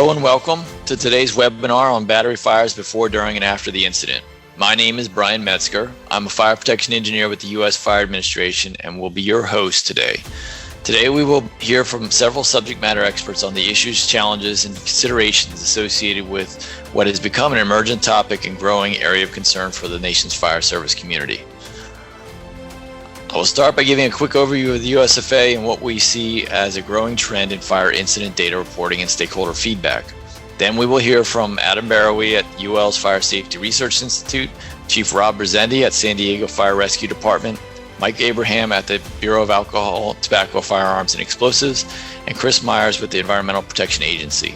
Hello and welcome to today's webinar on battery fires before, during, and after the incident. My name is Brian Metzger. I'm a fire protection engineer with the U.S. Fire Administration and will be your host today. Today we will hear from several subject matter experts on the issues, challenges, and considerations associated with what has become an emergent topic and growing area of concern for the nation's fire service community. I will start by giving a quick overview of the USFA and what we see as a growing trend in fire incident data reporting and stakeholder feedback. Then we will hear from Adam Barrowy at UL's Fire Safety Research Institute, Chief Rob Brezendi at San Diego Fire Rescue Department, Mike Abraham at the Bureau of Alcohol, Tobacco, Firearms, and Explosives, and Chris Myers with the Environmental Protection Agency.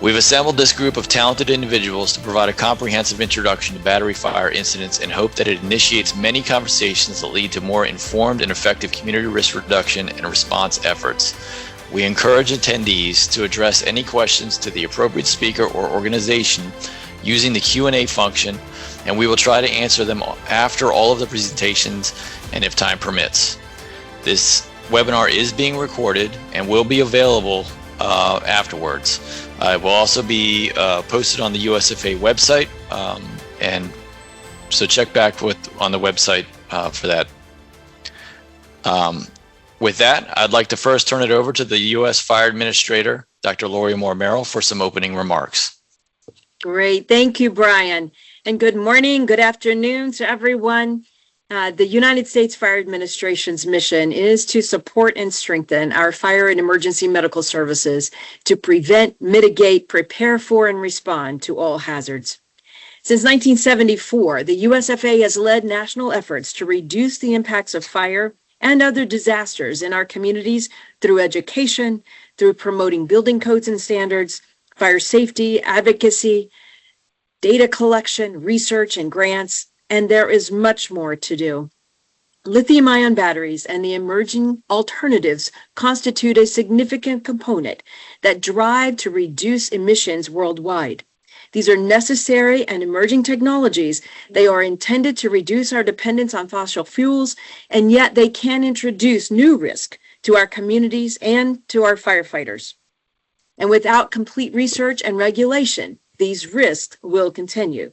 We've assembled this group of talented individuals to provide a comprehensive introduction to battery fire incidents and hope that it initiates many conversations that lead to more informed and effective community risk reduction and response efforts. We encourage attendees to address any questions to the appropriate speaker or organization using the Q&A function, and we will try to answer them after all of the presentations and if time permits. This webinar is being recorded and will be available afterwards. It will also be posted on the USFA website, and so check back on the website for that. With that, I'd like to first turn it over to the U.S. Fire Administrator, Dr. Lori Moore Merrill, for some opening remarks. Great. Thank you, Brian. And good morning, good afternoon to everyone. The United States Fire Administration's mission is to support and strengthen our fire and emergency medical services to prevent, mitigate, prepare for, and respond to all hazards. Since 1974, the USFA has led national efforts to reduce the impacts of fire and other disasters in our communities through education, through promoting building codes and standards, fire safety, advocacy, data collection, research, and grants. And there is much more to do. Lithium-ion batteries and the emerging alternatives constitute a significant component that drive to reduce emissions worldwide. These are necessary and emerging technologies. They are intended to reduce our dependence on fossil fuels, and yet they can introduce new risk to our communities and to our firefighters. And without complete research and regulation, these risks will continue.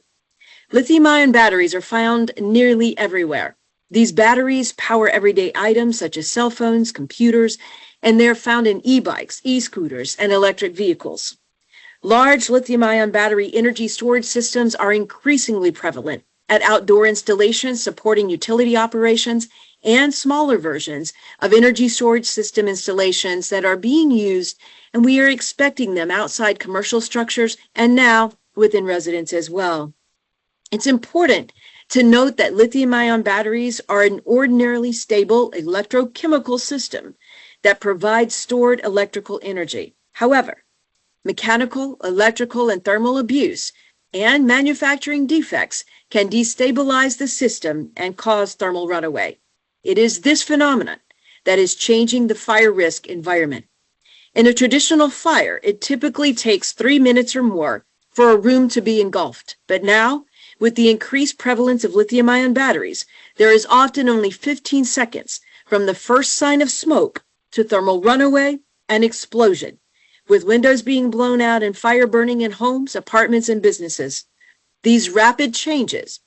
Lithium-ion batteries are found nearly everywhere. These batteries power everyday items such as cell phones, computers, and they're found in e-bikes, e-scooters, and electric vehicles. Large lithium-ion battery energy storage systems are increasingly prevalent at outdoor installations supporting utility operations and smaller versions of energy storage system installations that are being used, and we are expecting them outside commercial structures and now within residents as well. It's important to note that lithium-ion batteries are an ordinarily stable electrochemical system that provides stored electrical energy. However, mechanical, electrical, and thermal abuse and manufacturing defects can destabilize the system and cause thermal runaway. It is this phenomenon that is changing the fire risk environment. In a traditional fire, it typically takes 3 minutes or more for a room to be engulfed, but now, with the increased prevalence of lithium-ion batteries, there is often only 15 seconds from the first sign of smoke to thermal runaway and explosion, with windows being blown out and fire burning in homes, apartments, and businesses. These rapid changes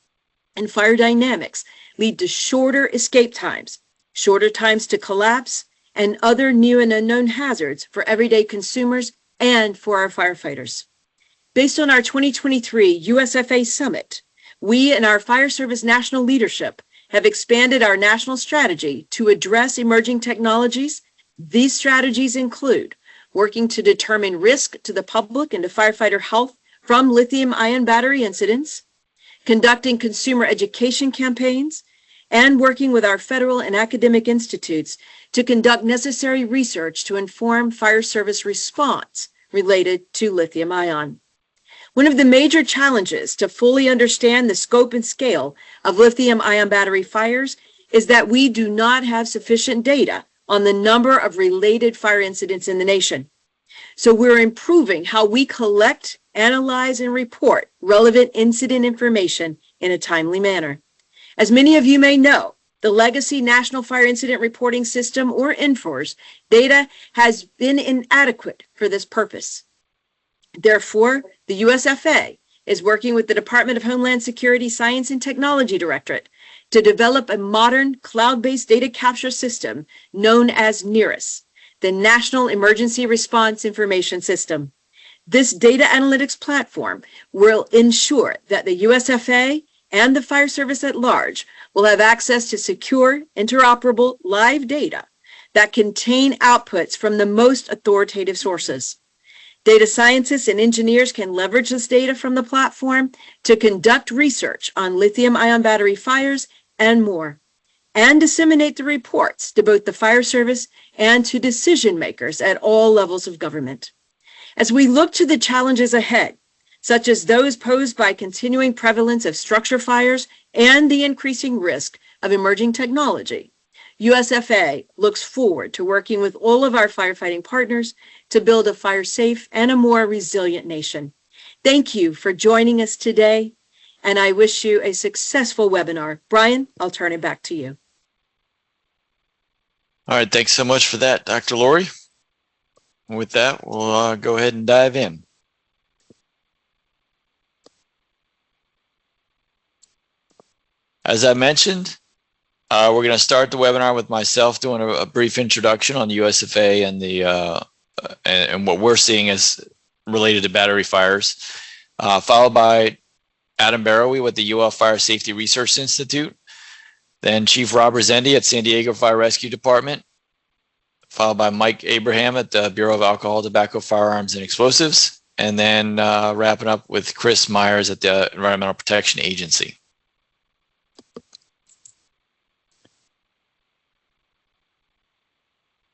in fire dynamics lead to shorter escape times, shorter times to collapse, and other new and unknown hazards for everyday consumers and for our firefighters. Based on our 2023 USFA Summit, we and our fire service national leadership have expanded our national strategy to address emerging technologies. These strategies include working to determine risk to the public and to firefighter health from lithium-ion battery incidents, conducting consumer education campaigns, and working with our federal and academic institutes to conduct necessary research to inform fire service response related to lithium-ion. One of the major challenges to fully understand the scope and scale of lithium-ion battery fires is that we do not have sufficient data on the number of related fire incidents in the nation. So we're improving how we collect, analyze, and report relevant incident information in a timely manner. As many of you may know, the Legacy National Fire Incident Reporting System, or NFIRS, data has been inadequate for this purpose. Therefore, the USFA is working with the Department of Homeland Security Science and Technology Directorate to develop a modern cloud-based data capture system known as NERIS, the National Emergency Response Information System. This data analytics platform will ensure that the USFA and the fire service at large will have access to secure, interoperable live data that contain outputs from the most authoritative sources. Data scientists and engineers can leverage this data from the platform to conduct research on lithium-ion battery fires and more, and disseminate the reports to both the fire service and to decision makers at all levels of government. As we look to the challenges ahead, such as those posed by continuing prevalence of structure fires and the increasing risk of emerging technology, USFA looks forward to working with all of our firefighting partners to build a fire-safe and a more resilient nation. Thank you for joining us today, and I wish you a successful webinar. Brian, I'll turn it back to you. All right, thanks so much for that, Dr. Lori. With that, we'll go ahead and dive in. As I mentioned, we're going to start the webinar with myself doing a brief introduction on the USFA and the and what we're seeing as related to battery fires, followed by Adam Barrowy with the UL Fire Safety Research Institute, then Chief Rob Rezendi at San Diego Fire Rescue Department, followed by Mike Abraham at the Bureau of Alcohol, Tobacco, Firearms, and Explosives, and then wrapping up with Chris Myers at the Environmental Protection Agency.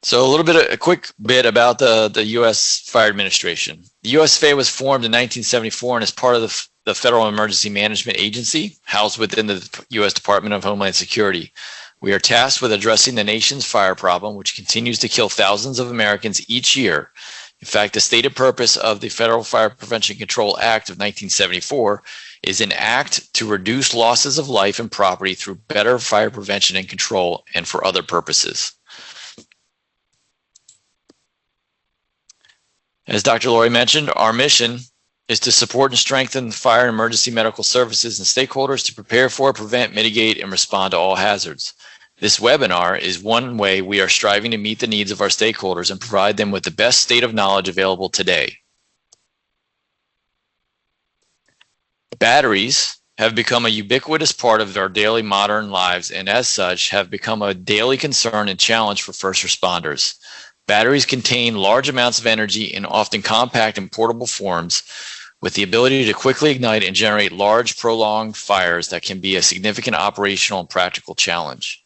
So a quick bit about the U.S. Fire Administration. The USFA was formed in 1974 and is part of the Federal Emergency Management Agency, housed within the U.S. Department of Homeland Security. We are tasked with addressing the nation's fire problem, which continues to kill thousands of Americans each year. In fact, the stated purpose of the Federal Fire Prevention Control Act of 1974 is an act to reduce losses of life and property through better fire prevention and control and for other purposes. As Dr. Lori mentioned, our mission is to support and strengthen fire and emergency medical services and stakeholders to prepare for, prevent, mitigate, and respond to all hazards. This webinar is one way we are striving to meet the needs of our stakeholders and provide them with the best state of knowledge available today. Batteries have become a ubiquitous part of our daily modern lives and as such have become a daily concern and challenge for first responders. Batteries contain large amounts of energy in often compact and portable forms with the ability to quickly ignite and generate large, prolonged fires that can be a significant operational and practical challenge.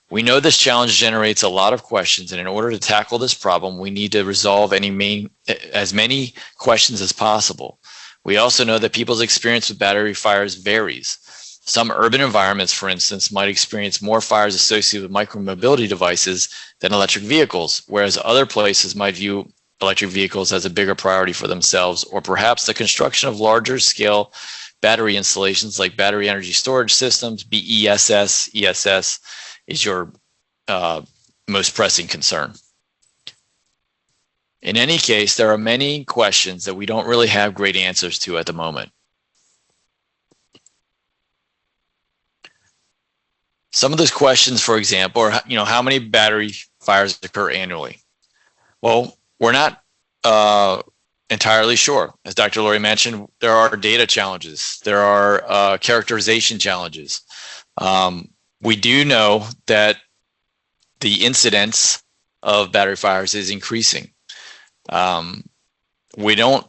We know this challenge generates a lot of questions, and in order to tackle this problem, we need to resolve as many questions as possible. We also know that people's experience with battery fires varies. Some urban environments, for instance, might experience more fires associated with micromobility devices than electric vehicles, whereas other places might view electric vehicles as a bigger priority for themselves, or perhaps the construction of larger scale battery installations like battery energy storage systems, BESS, ESS, is your most pressing concern. In any case, there are many questions that we don't really have great answers to at the moment. Some of those questions, for example, are, how many battery fires occur annually? Well, we're not entirely sure. As Dr. Lori mentioned, there are data challenges. There are characterization challenges. We do know that the incidence of battery fires is increasing. We don't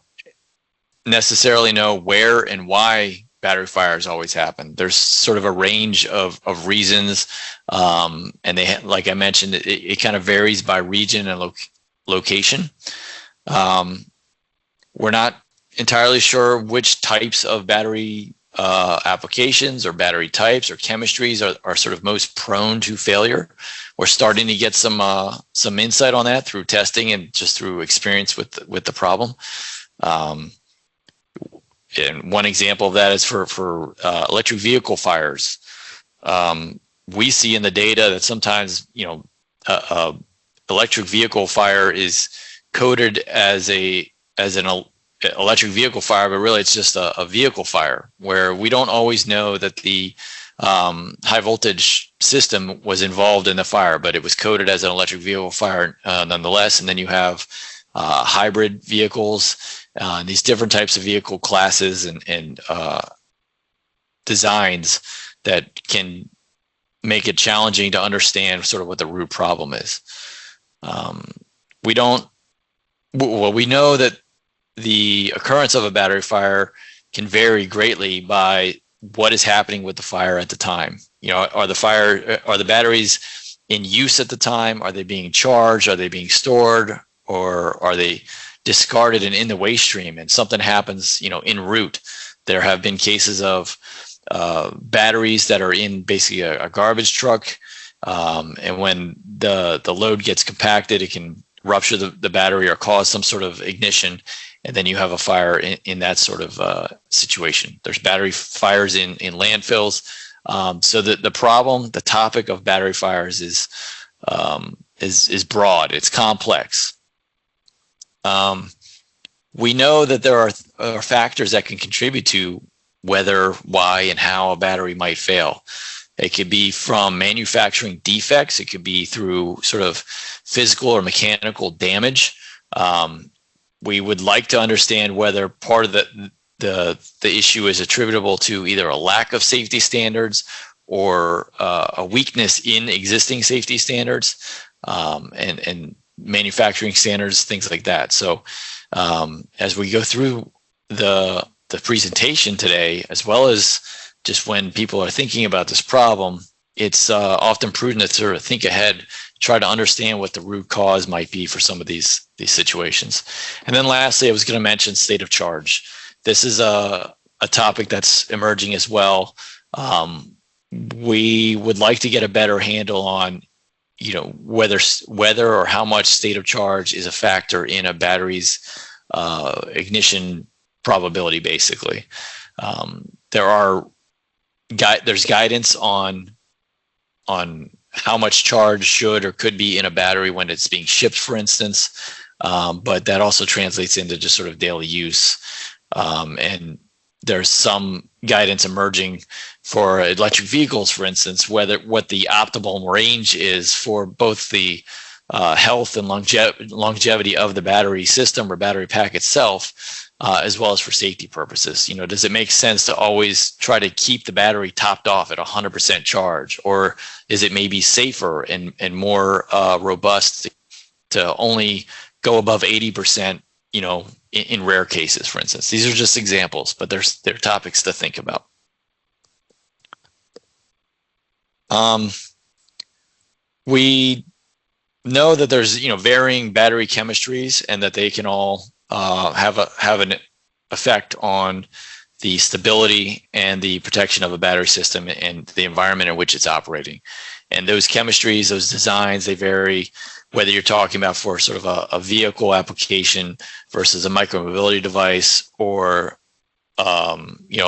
necessarily know where and why battery fires always happen. There's sort of a range of reasons, and like I mentioned, it kind of varies by region and location. We're not entirely sure which types of battery applications or battery types or chemistries are sort of most prone to failure. We're starting to get some insight on that through testing and just through experience with the problem. And one example of that is for electric vehicle fires. We see in the data that sometimes electric vehicle fire is coded as an electric vehicle fire, but really it's just a vehicle fire where we don't always know that the high voltage system was involved in the fire, but it was coded as an electric vehicle fire nonetheless. And then you have hybrid vehicles, these different types of vehicle classes and designs that can make it challenging to understand sort of what the root problem is. We know that the occurrence of a battery fire can vary greatly by what is happening with the fire at the time. Are the batteries in use at the time? Are they being charged? Are they being stored? Or are they discarded and in the waste stream and something happens, en route? There have been cases of batteries that are in basically a garbage truck. And when the load gets compacted, it can rupture the battery or cause some sort of ignition. And then you have a fire in that sort of situation. There's battery fires in landfills. So the topic of battery fires is broad. It's complex. We know that there are factors that can contribute to whether, why, and how a battery might fail. It could be from manufacturing defects. It could be through sort of physical or mechanical damage. We would like to understand whether part of the issue is attributable to either a lack of safety standards or a weakness in existing safety standards and manufacturing standards, things like that. So as we go through the presentation today, as well as just when people are thinking about this problem, it's often prudent to sort of think ahead, try to understand what the root cause might be for some of these situations. And then lastly, I was going to mention state of charge. This is a topic that's emerging as well. We would like to get a better handle on, whether or how much state of charge is a factor in a battery's ignition probability, basically. There's guidance on how much charge should or could be in a battery when it's being shipped, for instance, but that also translates into just sort of daily use. And there's some guidance emerging for electric vehicles, for instance, what the optimal range is for both the health and longevity of the battery system or battery pack itself, as well as for safety purposes. Does it make sense to always try to keep the battery topped off at 100% charge, or is it maybe safer and more robust to only go above 80%? In rare cases, for instance. These are just examples, but they're topics to think about. We know that there's varying battery chemistries, and that they can all have an effect on the stability and the protection of a battery system and the environment in which it's operating. And those chemistries, those designs, they vary, whether you're talking about for sort of a vehicle application versus a micromobility device, or a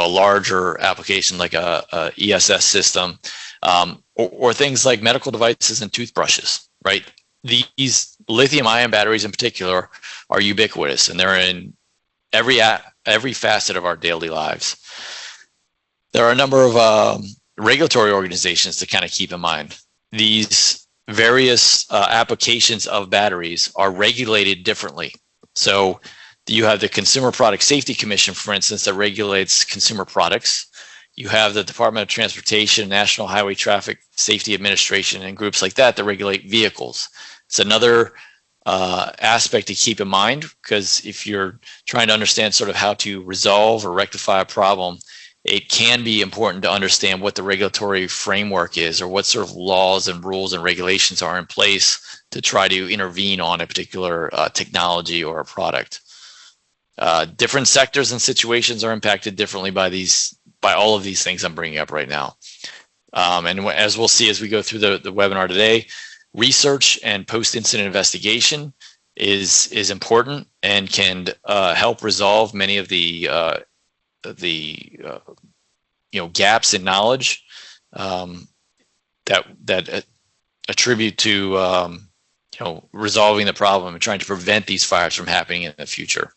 larger application like a ESS system, or things like medical devices and toothbrushes, right? These lithium-ion batteries in particular are ubiquitous, and they're in every facet of our daily lives. There are a number of regulatory organizations to kind of keep in mind. These various applications of batteries are regulated differently. So you have the Consumer Product Safety Commission, for instance, that regulates consumer products. You have the Department of Transportation, National Highway Traffic Safety Administration, and groups like that regulate vehicles. It's another aspect to keep in mind, because if you're trying to understand sort of how to resolve or rectify a problem, it can be important to understand what the regulatory framework is, or what sort of laws and rules and regulations are in place to try to intervene on a particular technology or a product. Different sectors and situations are impacted differently by all of these things I'm bringing up right now. And as we'll see as we go through the webinar today, research and post-incident investigation is important and can help resolve many of the gaps in knowledge that attribute to resolving the problem and trying to prevent these fires from happening in the future.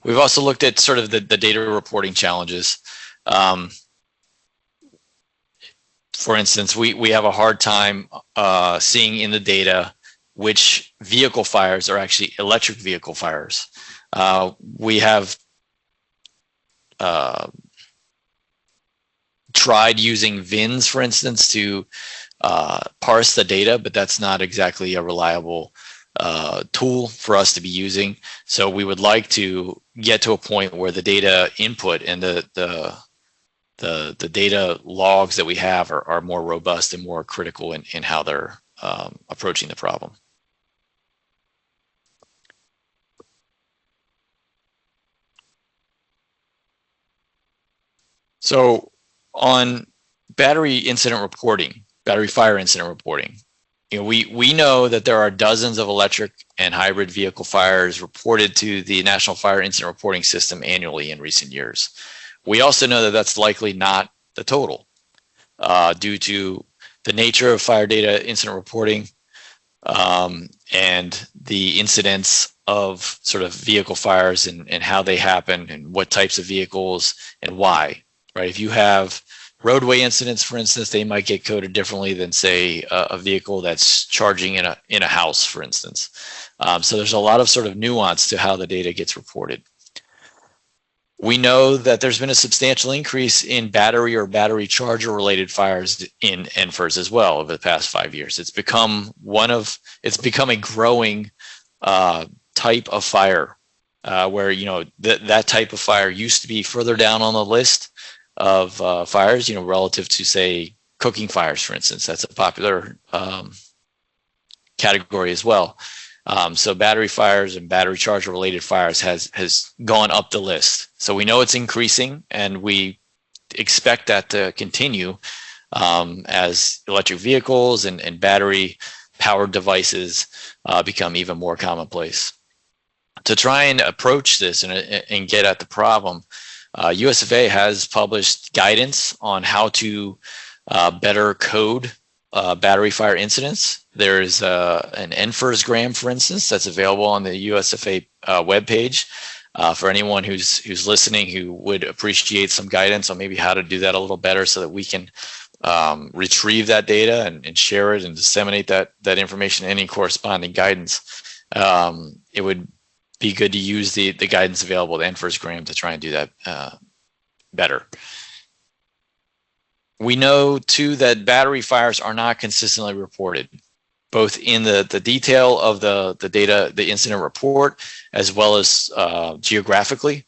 We've also looked at sort of the data reporting challenges. For instance, we have a hard time seeing in the data which vehicle fires are actually electric vehicle fires. We have tried using VINs, for instance, to parse the data, but that's not exactly a reliable tool for us to be using. So we would like to get to a point where the data input and the data logs that we have are more robust and more critical in how they're approaching the problem. So on battery incident reporting, battery fire incident reporting, we know that there are dozens of electric and hybrid vehicle fires reported to the National Fire Incident Reporting System annually in recent years. We also know that that's likely not the total due to the nature of fire data incident reporting and the incidence of sort of vehicle fires and how they happen and what types of vehicles and why, right? If you have roadway incidents, for instance, they might get coded differently than, say, a vehicle that's charging in a house, for instance. So there's a lot of sort of nuance to how the data gets reported. We know that there's been a substantial increase in battery or battery charger related fires in ENFRs as well over the past 5 years. It's become a growing type of fire where, that type of fire used to be further down on the list of fires, relative to, say, cooking fires, for instance. That's a popular category as well. So battery fires and battery charger related fires has gone up the list. So we know it's increasing, and we expect that to continue as electric vehicles and battery powered devices become even more commonplace. To try and approach this and get at the problem, USFA has published guidance on how to better code battery fire incidents. There's an ENFRS-gram, for instance, that's available on the USFA webpage for anyone who's listening who would appreciate some guidance on maybe how to do that a little better so that we can retrieve that data and share it and disseminate that information, any corresponding guidance. It would be good to use the guidance available, the ENFRS-gram, to try and do that better. We know, too, that battery fires are not consistently reported, both in the detail of the data, the incident report, as well as geographically.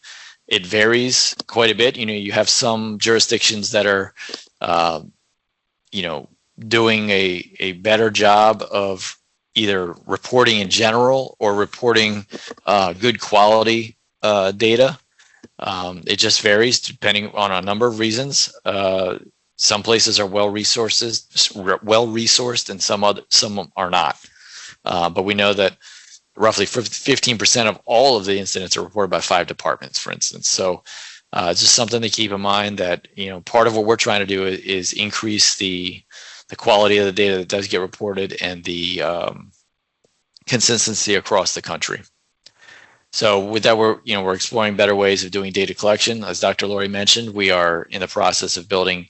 It varies quite a bit. You have some jurisdictions that are, doing a better job of either reporting in general or reporting good quality data. It just varies depending on a number of reasons. Some places are well resourced, and some are not. But we know that roughly 15% of all of the incidents are reported by 5 departments, for instance. So it's just something to keep in mind that part of what we're trying to do is increase the quality of the data that does get reported and the consistency across the country. So with that, we're exploring better ways of doing data collection. As Dr. Laurie mentioned, we are in the process of building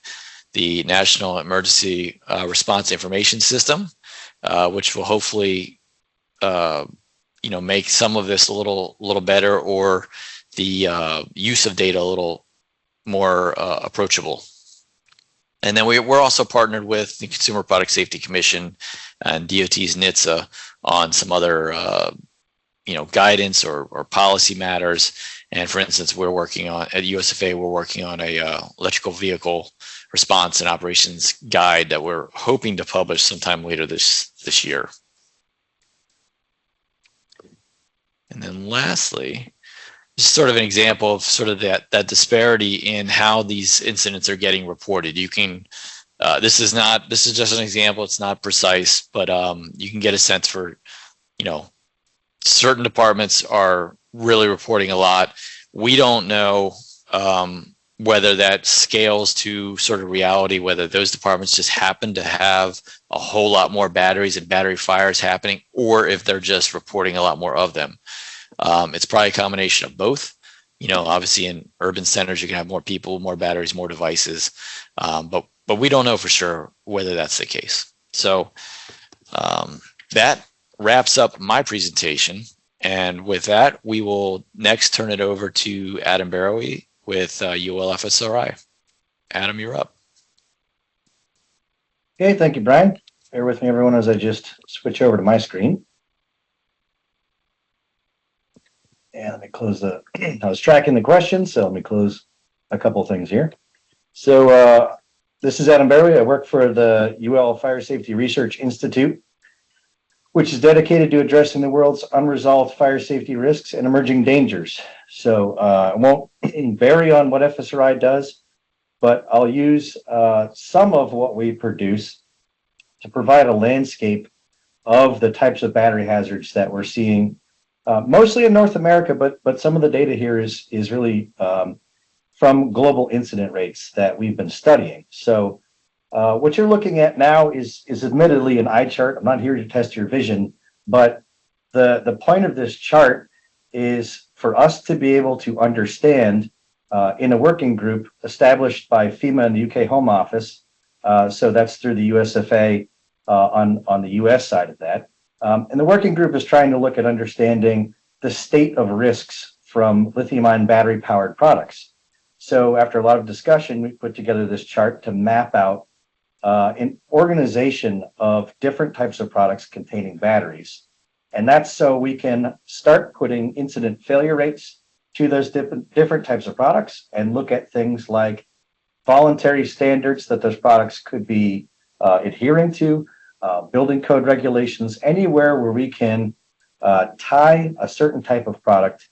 the National Emergency Response Information System, which will hopefully, make some of this a little better, or the use of data a little more approachable. And then we're also partnered with the Consumer Product Safety Commission and DOT's NHTSA on some other, guidance or policy matters. And for instance, we're working on at USFA, we're working on a electrical vehicle response and operations guide that we're hoping to publish sometime later this year. And then lastly, just sort of an example of sort of that disparity in how these incidents are getting reported. You can, this is just an example. It's not precise, but you can get a sense for, certain departments are really reporting a lot. We don't know whether that scales to sort of reality, whether those departments just happen to have a whole lot more batteries and battery fires happening, or if they're just reporting a lot more of them. It's probably a combination of both. Obviously in urban centers, you can have more people, more batteries, more devices. But we don't know for sure whether that's the case. So that wraps up my presentation. And with that, we will next turn it over to Adam Barrowy with ULFSRI. Adam, you're up. Okay, thank you, Brian. Bear with me, everyone, as I just switch over to my screen. And let me close I was tracking the questions, so let me close a couple things here. So this is Adam Barrowy. I work for the UL Fire Safety Research Institute, which is dedicated to addressing the world's unresolved fire safety risks and emerging dangers. So I won't vary on what FSRI does, but I'll use some of what we produce to provide a landscape of the types of battery hazards that we're seeing, mostly in North America, but some of the data here is really from global incident rates that we've been studying. So what you're looking at now is admittedly an eye chart. I'm not here to test your vision, but the point of this chart is for us to be able to understand in a working group established by FEMA and the UK Home Office. So that's through the USFA on the US side of that. And the working group is trying to look at understanding the state of risks from lithium-ion battery-powered products. So after a lot of discussion, we put together this chart to map out an organization of different types of products containing batteries. And that's so we can start putting incident failure rates to those different types of products and look at things like voluntary standards that those products could be adhering to, building code regulations, anywhere where we can tie a certain type of product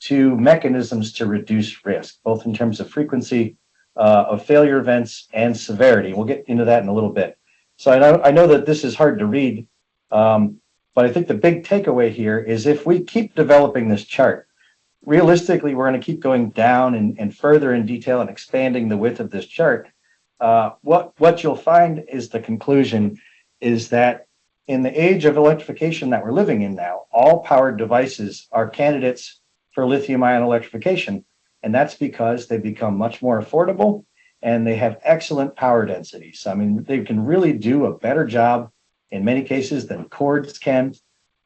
to mechanisms to reduce risk, both in terms of frequency of failure events and severity. We'll get into that in a little bit. So I know that this is hard to read, but I think the big takeaway here is if we keep developing this chart, realistically, we're going to keep going down and further in detail and expanding the width of this chart. What you'll find is the conclusion is that in the age of electrification that we're living in now, all powered devices are candidates for lithium-ion electrification. And that's because they become much more affordable and they have excellent power densities. I mean, they can really do a better job in many cases than cords can.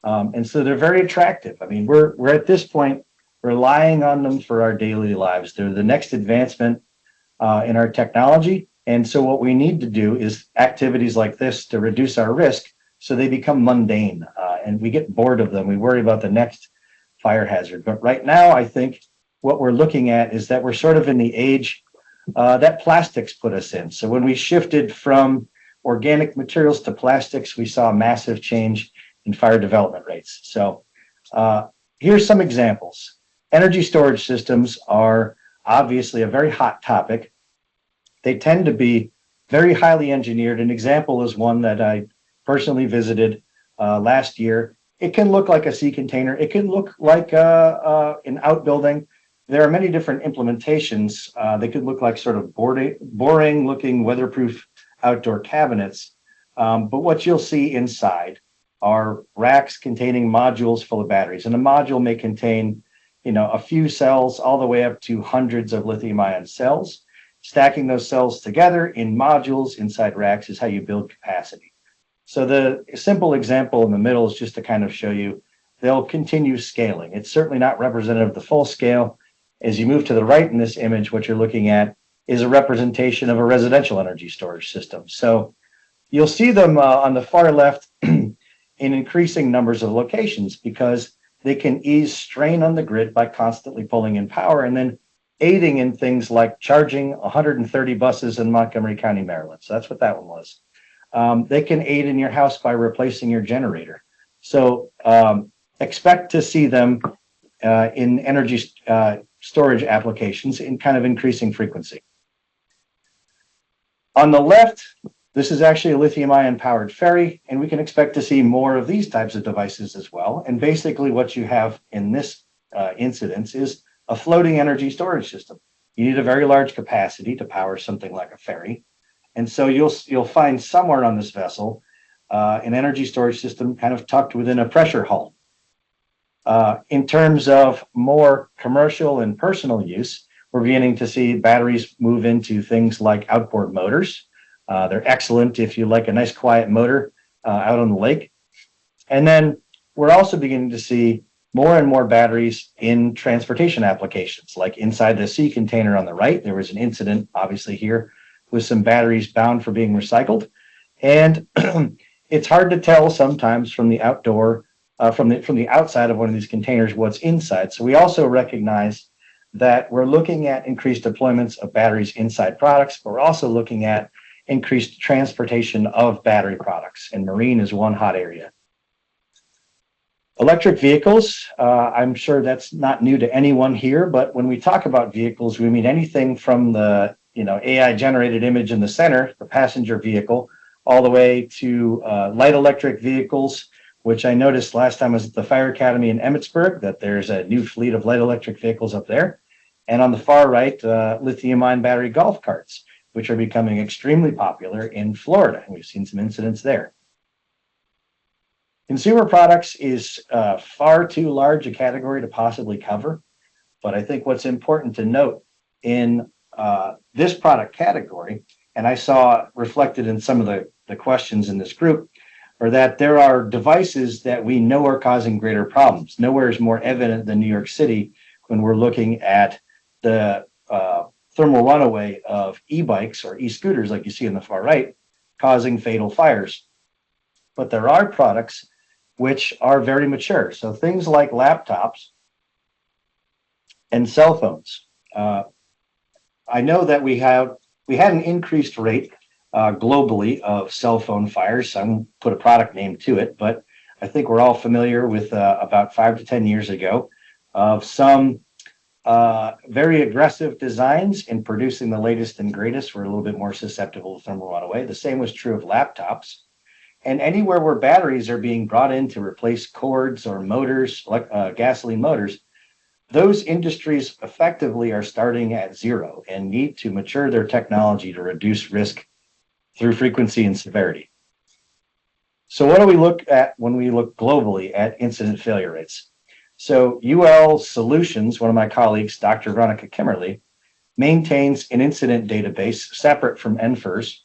And so they're very attractive. I mean, we're at this point relying on them for our daily lives. They're the next advancement in our technology. And so what we need to do is activities like this to reduce our risk so they become mundane and we get bored of them. We worry about the next fire hazard. But right now, I think what we're looking at is that we're sort of in the age that plastics put us in. So when we shifted from organic materials to plastics, we saw a massive change in fire development rates. So here's some examples. Energy storage systems are obviously a very hot topic. They tend to be very highly engineered. An example is one that I personally visited last year. It can look like a sea container. It can look like an outbuilding. There are many different implementations. They could look like sort of boring looking weatherproof outdoor cabinets. But what you'll see inside are racks containing modules full of batteries. And a module may contain, a few cells all the way up to hundreds of lithium-ion cells. Stacking those cells together in modules inside racks is how you build capacity. So the simple example in the middle is just to kind of show you they'll continue scaling. It's certainly not representative of the full scale. As you move to the right in this image, what you're looking at is a representation of a residential energy storage system. So you'll see them on the far left in increasing numbers of locations because they can ease strain on the grid by constantly pulling in power and then aiding in things like charging 130 buses in Montgomery County, Maryland. So that's what that one was. They can aid in your house by replacing your generator. So expect to see them in energy storage applications in kind of increasing frequency. On the left, this is actually a lithium-ion powered ferry, and we can expect to see more of these types of devices as well. And basically what you have in this incidence is a floating energy storage system. You need a very large capacity to power something like a ferry. And so you'll find somewhere on this vessel an energy storage system kind of tucked within a pressure hull. In terms of more commercial and personal use, we're beginning to see batteries move into things like outboard motors. They're excellent if you like a nice quiet motor out on the lake. And then we're also beginning to see more and more batteries in transportation applications, like inside the sea container on the right. There was an incident, obviously, here with some batteries bound for being recycled. And it's hard to tell sometimes from the outdoor, from the outside of one of these containers, what's inside. So we also recognize that we're looking at increased deployments of batteries inside products, but we're also looking at increased transportation of battery products, and marine is one hot area. Electric vehicles, I'm sure that's not new to anyone here, but when we talk about vehicles, we mean anything from the AI generated image in the center, the passenger vehicle, all the way to light electric vehicles, which I noticed last time I was at the Fire Academy in Emmitsburg, that there's a new fleet of light electric vehicles up there. And on the far right, lithium-ion battery golf carts, which are becoming extremely popular in Florida. And we've seen some incidents there. Consumer products is far too large a category to possibly cover. But I think what's important to note in this product category, and I saw reflected in some of the questions in this group, are that there are devices that we know are causing greater problems. Nowhere is more evident than New York City when we're looking at the thermal runaway of e-bikes or e-scooters, like you see on the far right, causing fatal fires. But there are products which are very mature. So things like laptops and cell phones. I know that we had an increased rate globally of cell phone fires. I won't put a product name to it, but I think we're all familiar with about 5 to 10 years ago of some very aggressive designs in producing the latest and greatest. We're a little bit more susceptible to thermal runaway. The same was true of laptops. And anywhere where batteries are being brought in to replace cords or motors, like gasoline motors, those industries effectively are starting at zero and need to mature their technology to reduce risk through frequency and severity. So what do we look at when we look globally at incident failure rates? So UL Solutions, one of my colleagues, Dr. Veronica Kimmerly, maintains an incident database separate from NFIRS.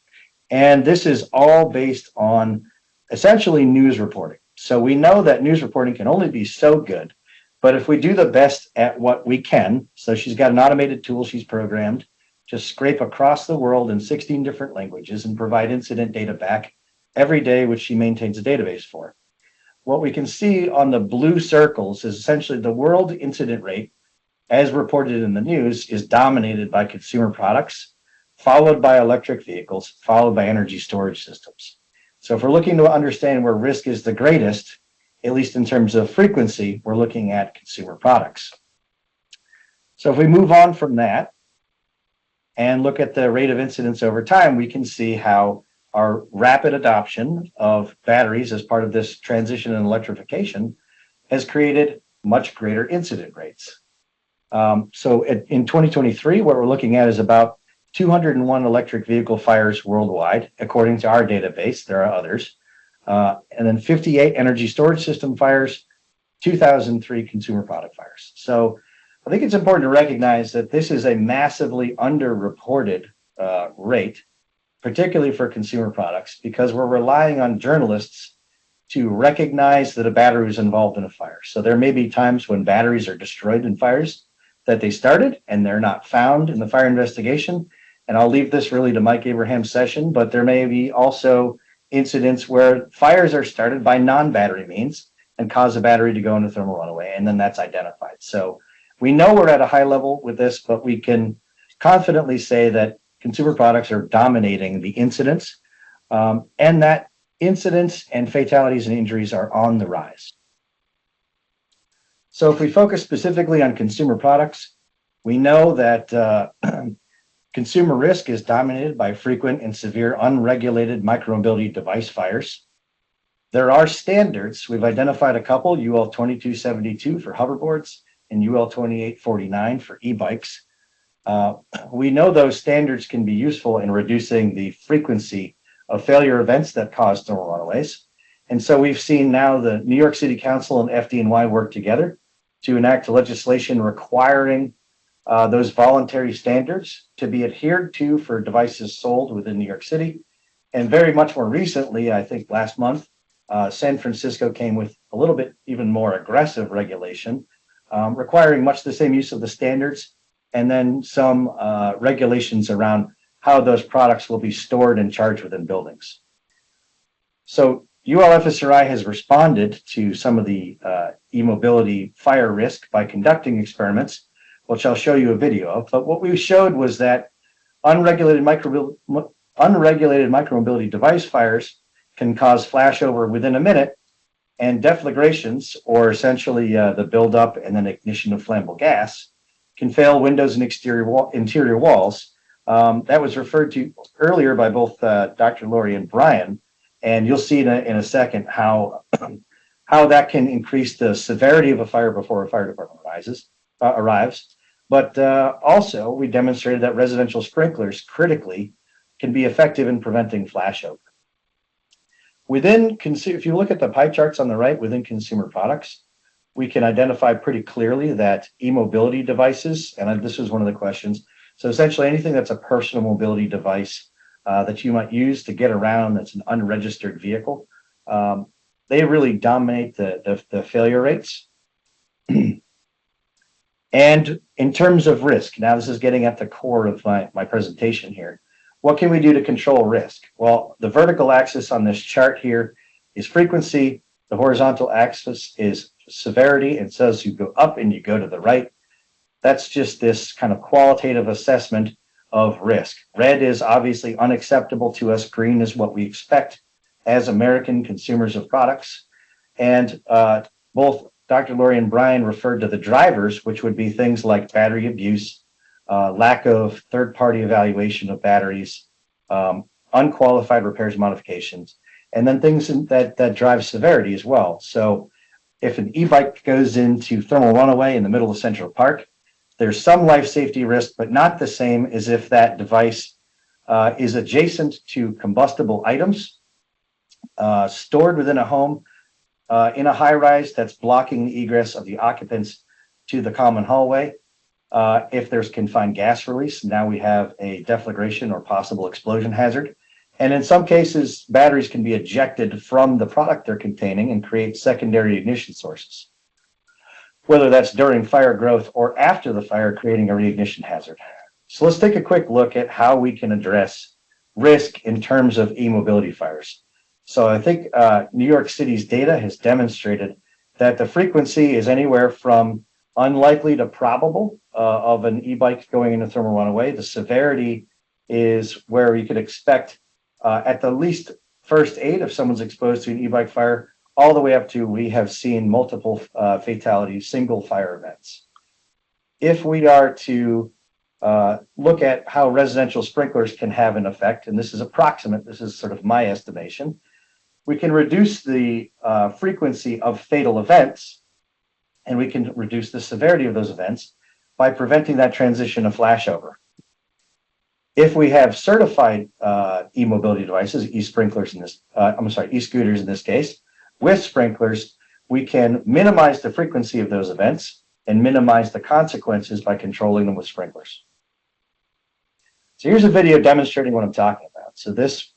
And this is all based on essentially news reporting. So we know that news reporting can only be so good, but if we do the best at what we can, so she's got an automated tool she's programmed to scrape across the world in 16 different languages and provide incident data back every day, which she maintains a database for. What we can see on the blue circles is essentially the world incident rate, as reported in the news, is dominated by consumer products, followed by electric vehicles, followed by energy storage systems. So if we're looking to understand where risk is the greatest, at least in terms of frequency, we're looking at consumer products. So if we move on from that and look at the rate of incidents over time, we can see how our rapid adoption of batteries as part of this transition in electrification has created much greater incident rates. So in 2023, what we're looking at is about 201 electric vehicle fires worldwide, according to our database. There are others. And then 58 energy storage system fires, 2003 consumer product fires. So I think it's important to recognize that this is a massively underreported rate, particularly for consumer products, because we're relying on journalists to recognize that a battery was involved in a fire. So there may be times when batteries are destroyed in fires that they started and they're not found in the fire investigation. And I'll leave this really to Mike Abraham's session, but there may be also incidents where fires are started by non-battery means and cause a battery to go into thermal runaway, and then that's identified. So we know we're at a high level with this, but we can confidently say that consumer products are dominating the incidents, and that incidents and fatalities and injuries are on the rise. So if we focus specifically on consumer products, we know that consumer risk is dominated by frequent and severe unregulated micromobility device fires. There are standards. We've identified a couple, UL 2272 for hoverboards and UL 2849 for e-bikes. We know those standards can be useful in reducing the frequency of failure events that cause thermal runaways. And so we've seen now the New York City Council and FDNY work together to enact legislation requiring those voluntary standards to be adhered to for devices sold within New York City. And very much more recently, I think last month, San Francisco came with a little bit even more aggressive regulation, requiring much the same use of the standards, and then some regulations around how those products will be stored and charged within buildings. So ULFSRI has responded to some of the e-mobility fire risk by conducting experiments, which I'll show you a video of. But what we showed was that unregulated micromobility device fires can cause flashover within a minute, and deflagrations, or essentially the buildup and then ignition of flammable gas, can fail windows and interior walls. That was referred to earlier by both Dr. Laurie and Brian, and you'll see in a second how that can increase the severity of a fire before a fire department arrives. But also, we demonstrated that residential sprinklers critically can be effective in preventing flashover. If you look at the pie charts on the right within consumer products, we can identify pretty clearly that e-mobility devices, and this was one of the questions, so essentially anything that's a personal mobility device that you might use to get around that's an unregistered vehicle, they really dominate the failure rates. And in terms of risk, now this is getting at the core of my presentation here. What can we do to control risk? Well, the vertical axis on this chart here is frequency. The horizontal axis is severity. And so as you go up and you go to the right, that's just this kind of qualitative assessment of risk. Red is obviously unacceptable to us. Green is what we expect as American consumers of products. And both Dr. Laurie and Brian referred to the drivers, which would be things like battery abuse, lack of third-party evaluation of batteries, unqualified repairs and modifications, and then things that drive severity as well. So if an e-bike goes into thermal runaway in the middle of Central Park, there's some life safety risk, but not the same as if that device is adjacent to combustible items stored within a home in a high-rise that's blocking the egress of the occupants to the common hallway. If there's confined gas release, now we have a deflagration or possible explosion hazard. And in some cases, batteries can be ejected from the product they're containing and create secondary ignition sources, whether that's during fire growth or after the fire, creating a reignition hazard. So let's take a quick look at how we can address risk in terms of e-mobility fires. So I think New York City's data has demonstrated that the frequency is anywhere from unlikely to probable of an e-bike going into thermal runaway. The severity is where you could expect at the least first aid if someone's exposed to an e-bike fire, all the way up to we have seen multiple fatalities, single fire events. If we are to look at how residential sprinklers can have an effect, and this is approximate, this is sort of my estimation, we can reduce the frequency of fatal events, and we can reduce the severity of those events by preventing that transition of flashover. If we have certified e-mobility devices, e-sprinklers in this, e-scooters in this case, with sprinklers, we can minimize the frequency of those events and minimize the consequences by controlling them with sprinklers. So here's a video demonstrating what I'm talking about. So this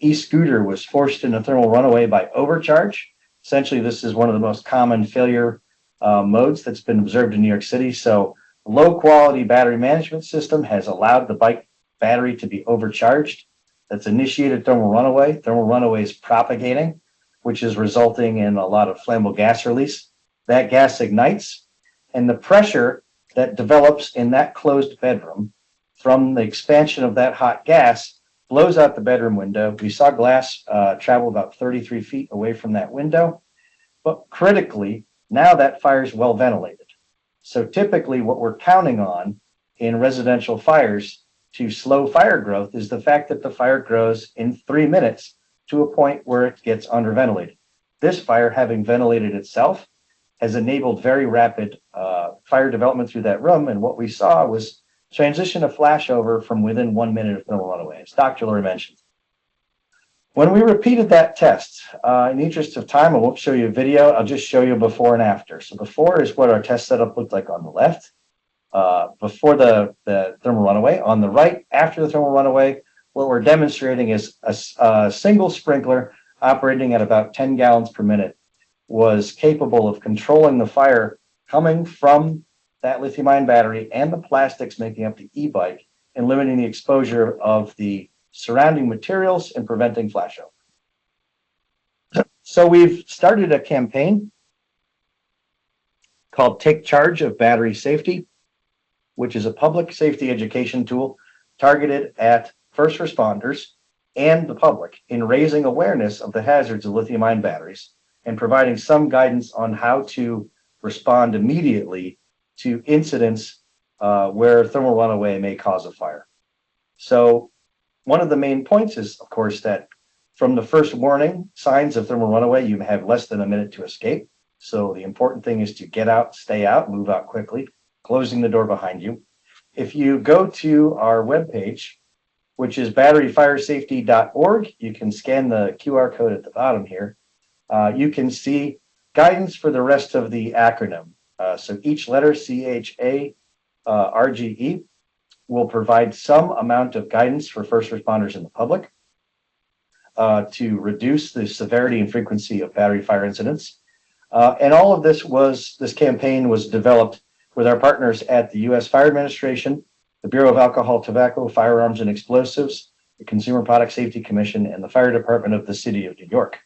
e-scooter was forced into thermal runaway by overcharge. Essentially, this is one of the most common failure modes that's been observed in New York City. So low quality battery management system has allowed the bike battery to be overcharged. That's initiated thermal runaway. Thermal runaway is propagating, which is resulting in a lot of flammable gas release. That gas ignites, and the pressure that develops in that closed bedroom from the expansion of that hot gas blows out the bedroom window. We saw glass travel about 33 feet away from that window, but critically, now that fire is well ventilated. So typically what we're counting on in residential fires to slow fire growth is the fact that the fire grows in 3 minutes to a point where it gets underventilated. This fire, having ventilated itself, has enabled very rapid fire development through that room. And what we saw was transition of flashover from within 1 minute of thermal runaway, as Dr. Laurie mentioned. When we repeated that test, in the interest of time, I won't show you a video. I'll just show you before and after. So before is what our test setup looked like on the left, before the thermal runaway. On the right, after the thermal runaway, what we're demonstrating is a single sprinkler operating at about 10 gallons per minute was capable of controlling the fire coming from that lithium-ion battery and the plastics making up the e-bike and limiting the exposure of the surrounding materials and preventing flashover. So we've started a campaign called Take Charge of Battery Safety, which is a public safety education tool targeted at first responders and the public in raising awareness of the hazards of lithium-ion batteries and providing some guidance on how to respond immediately to incidents where thermal runaway may cause a fire. So one of the main points is, of course, that from the first warning signs of thermal runaway, you have less than a minute to escape. So the important thing is to get out, stay out, move out quickly, closing the door behind you. If you go to our webpage, which is batteryfiresafety.org, you can scan the QR code at the bottom here. You can see guidance for the rest of the acronym. So each letter, CHARGE, will provide some amount of guidance for first responders and the public to reduce the severity and frequency of battery fire incidents. And all of this campaign was developed with our partners at the U.S. Fire Administration, the Bureau of Alcohol, Tobacco, Firearms, and Explosives, the Consumer Product Safety Commission, and the Fire Department of the City of New York.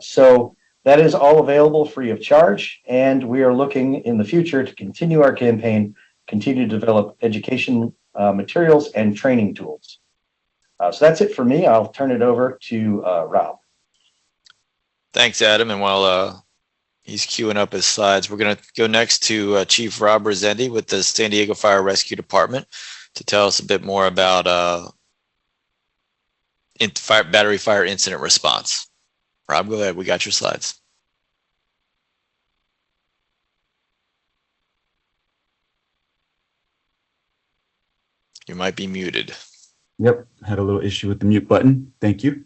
So that is all available free of charge, and we are looking in the future to continue our campaign, continue to develop education materials and training tools. So that's it for me. I'll turn it over to Rob. Thanks, Adam. And while he's queuing up his slides, we're going to go next to Chief Rob Rosendi with the San Diego Fire Rescue Department to tell us a bit more about battery fire incident response. Rob, go ahead. We got your slides. You might be muted. Yep, had a little issue with the mute button. Thank you.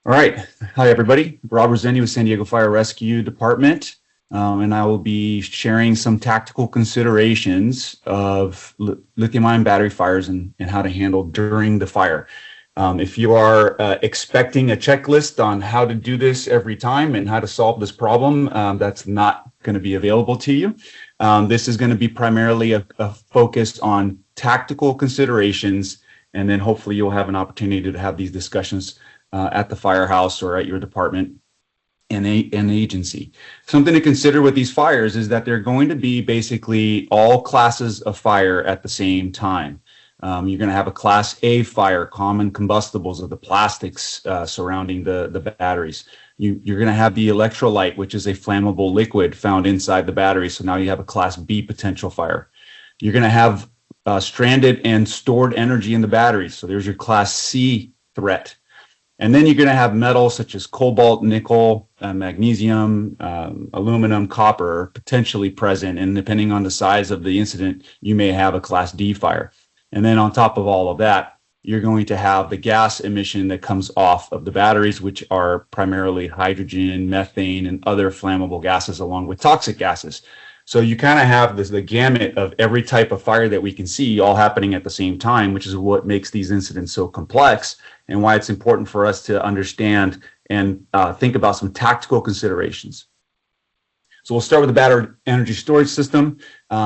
All right. Hi, everybody. Rob Rosendi with San Diego Fire Rescue Department, and I will be sharing some tactical considerations of lithium-ion battery fires and how to handle during the fire. If you are expecting a checklist on how to do this every time and how to solve this problem, that's not going to be available to you. This is going to be primarily a focus on tactical considerations, and then hopefully you'll have an opportunity to have these discussions at the firehouse or at your department and an agency. Something to consider with these fires is that they're going to be basically all classes of fire at the same time. You're going to have a Class A fire, common combustibles of the plastics surrounding the batteries. You're going to have the electrolyte, which is a flammable liquid found inside the battery. So now you have a Class B potential fire. You're going to have stranded and stored energy in the batteries. So there's your Class C threat. And then you're going to have metals such as cobalt, nickel, magnesium, aluminum, copper potentially present. And depending on the size of the incident, you may have a Class D fire. And then on top of all of that, you're going to have the gas emission that comes off of the batteries, which are primarily hydrogen, methane, and other flammable gases, along with toxic gases. So you kind of have the gamut of every type of fire that we can see all happening at the same time, which is what makes these incidents so complex and why it's important for us to understand and think about some tactical considerations. So we'll start with the battery energy storage system.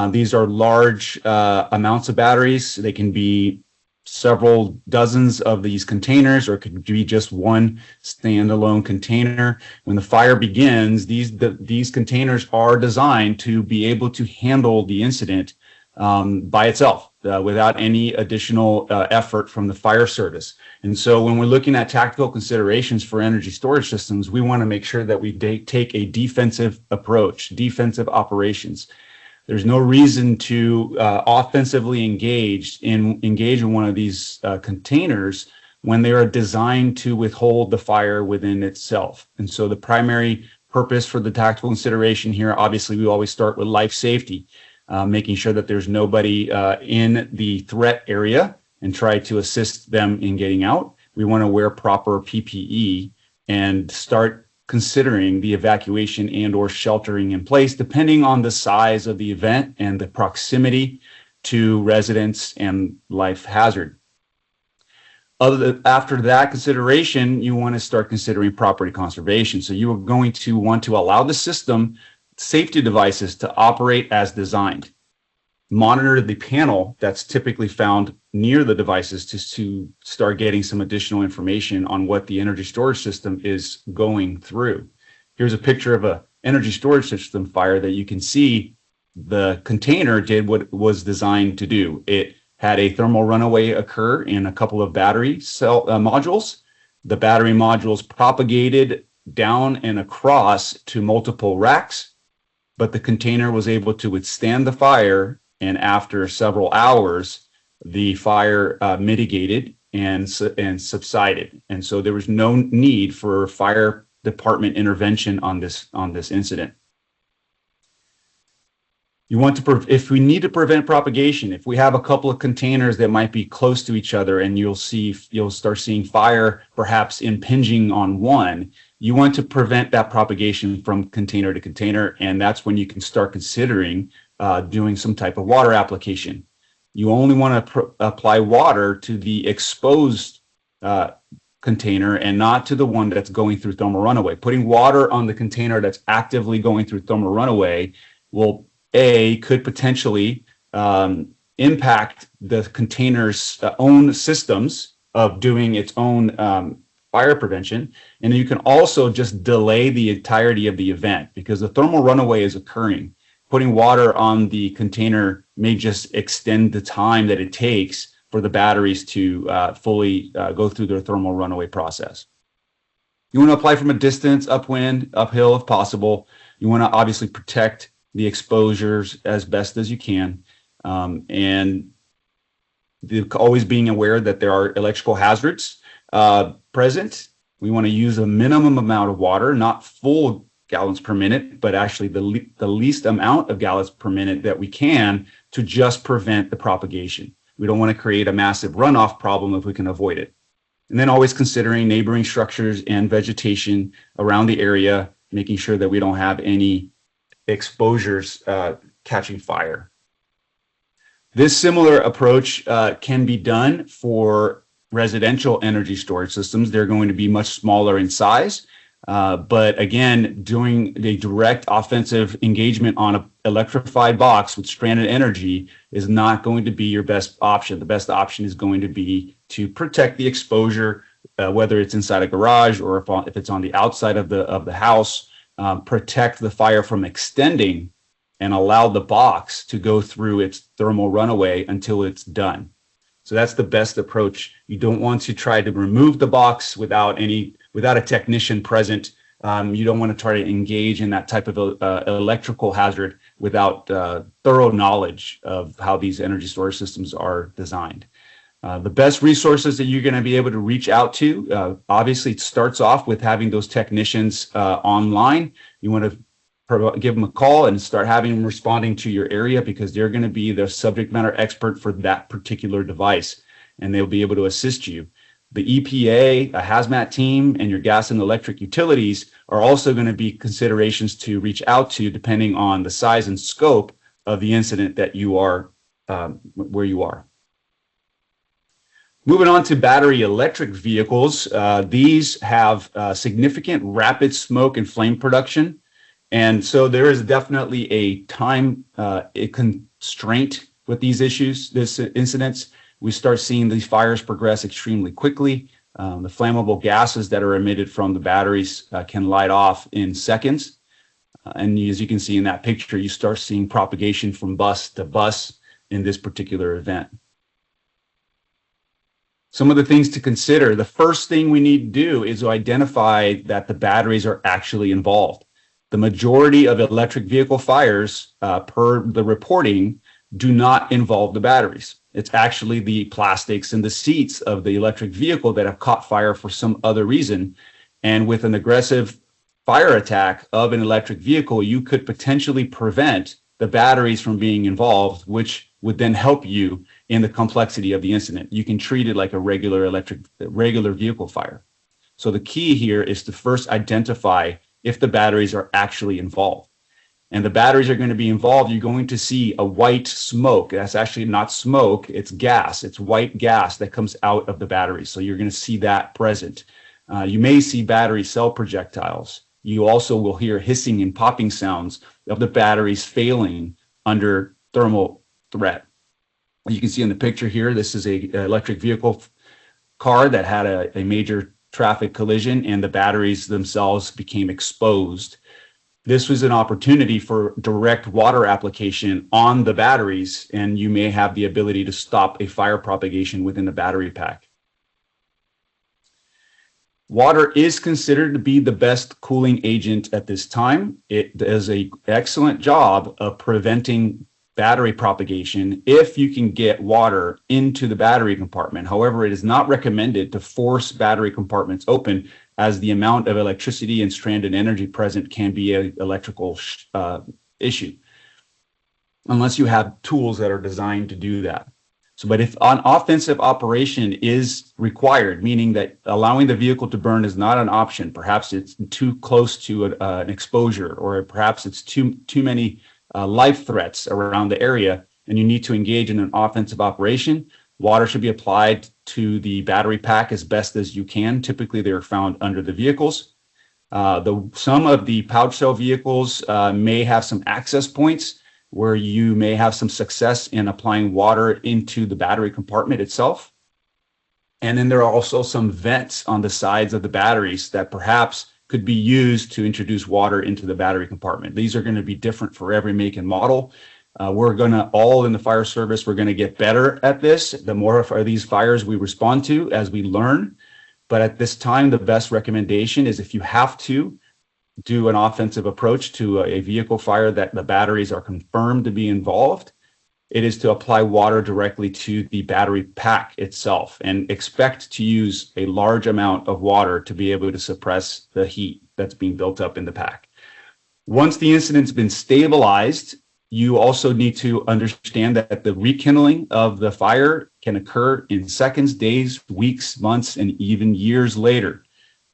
These are large amounts of batteries. They can be several dozens of these containers, or it could be just one standalone container. When the fire begins, these containers are designed to be able to handle the incident by itself without any additional effort from the fire service. And so when we're looking at tactical considerations for energy storage systems, we want to make sure that we take a defensive approach, defensive operations. There's no reason to offensively engage in one of these containers when they are designed to withhold the fire within itself. And so the primary purpose for the tactical consideration here, obviously, we always start with life safety, making sure that there's nobody in the threat area and try to assist them in getting out. we want to wear proper PPE and start considering the evacuation and or sheltering in place, depending on the size of the event and the proximity to residents and life hazard. After that consideration, you want to start considering property conservation. So you are going to want to allow the system safety devices to operate as designed. Monitor the panel that's typically found near the devices to start getting some additional information on what the energy storage system is going through. Here's a picture of an energy storage system fire that you can see the container did what it was designed to do. It had a thermal runaway occur in a couple of battery cell modules. The battery modules propagated down and across to multiple racks, but the container was able to withstand the fire. And after several hours, the fire mitigated and subsided. And so there was no need for fire department intervention on this incident. You want to, if we need to prevent propagation, if we have a couple of containers that might be close to each other and you'll start seeing fire perhaps impinging on one, you want to prevent that propagation from container to container. And that's when you can start considering doing some type of water application. You only want to apply water to the exposed container and not to the one that's going through thermal runaway. Putting water on the container that's actively going through thermal runaway could potentially impact the container's own systems of doing its own fire prevention. And you can also just delay the entirety of the event because the thermal runaway is occurring. Putting water on the container may just extend the time that it takes for the batteries to fully go through their thermal runaway process. You want to apply from a distance, upwind, uphill if possible. You want to obviously protect the exposures as best as you can. And always being aware that there are electrical hazards present. We want to use a minimum amount of water, not full gallons per minute, but actually the least amount of gallons per minute that we can to just prevent the propagation. We don't want to create a massive runoff problem if we can avoid it. And then always considering neighboring structures and vegetation around the area, making sure that we don't have any exposures catching fire. This similar approach can be done for residential energy storage systems. They're going to be much smaller in size. But again, doing the direct offensive engagement on an electrified box with stranded energy is not going to be your best option. The best option is going to be to protect the exposure, whether it's inside a garage or if it's on the outside of the house, protect the fire from extending and allow the box to go through its thermal runaway until it's done. So that's the best approach. You don't want to try to remove the box without a technician present. You don't want to try to engage in that type of electrical hazard without thorough knowledge of how these energy storage systems are designed. The best resources that you're going to be able to reach out to, obviously it starts off with having those technicians online. You want to give them a call and start having them responding to your area because they're going to be the subject matter expert for that particular device and they'll be able to assist you. The EPA, a hazmat team, and your gas and electric utilities are also going to be considerations to reach out to depending on the size and scope of the incident that you are, where you are. Moving on to battery electric vehicles, these have significant rapid smoke and flame production. And so there is definitely a time constraint with these incidents. We start seeing these fires progress extremely quickly. The flammable gases that are emitted from the batteries can light off in seconds. And as you can see in that picture, you start seeing propagation from bus to bus in this particular event. Some of the things to consider, the first thing we need to do is to identify that the batteries are actually involved. The majority of electric vehicle fires, per the reporting, do not involve the batteries. It's actually the plastics and the seats of the electric vehicle that have caught fire for some other reason. And with an aggressive fire attack of an electric vehicle, you could potentially prevent the batteries from being involved, which would then help you in the complexity of the incident. You can treat it like a regular vehicle fire. So the key here is to first identify if the batteries are actually involved. And the batteries are going to be involved. You're going to see a white smoke. That's actually not smoke, it's gas. It's white gas that comes out of the batteries. So you're going to see that present. You may see battery cell projectiles. You also will hear hissing and popping sounds of the batteries failing under thermal threat. You can see in the picture here, this is an electric vehicle car that had a major traffic collision, and the batteries themselves became exposed. This was an opportunity for direct water application on the batteries, and you may have the ability to stop a fire propagation within the battery pack. Water is considered to be the best cooling agent at this time. It does an excellent job of preventing battery propagation if you can get water into the battery compartment. However, it is not recommended to force battery compartments open, as the amount of electricity and stranded energy present can be an electrical issue, unless you have tools that are designed to do that. So, but if an offensive operation is required, meaning that allowing the vehicle to burn is not an option, perhaps it's too close to an exposure, or perhaps it's too many life threats around the area, and you need to engage in an offensive operation, water should be applied to the battery pack as best as you can. Typically, they're found under the vehicles. Some of the pouch cell vehicles may have some access points where you may have some success in applying water into the battery compartment itself. And then there are also some vents on the sides of the batteries that perhaps could be used to introduce water into the battery compartment. These are going to be different for every make and model. We're going to, all in the fire service, we're going to get better at this. The more of these fires we respond to as we learn. But at this time, the best recommendation is, if you have to do an offensive approach to a vehicle fire that the batteries are confirmed to be involved, it is to apply water directly to the battery pack itself, and expect to use a large amount of water to be able to suppress the heat that's being built up in the pack. Once the incident's been stabilized, you also need to understand that the rekindling of the fire can occur in seconds, days, weeks, months, and even years later.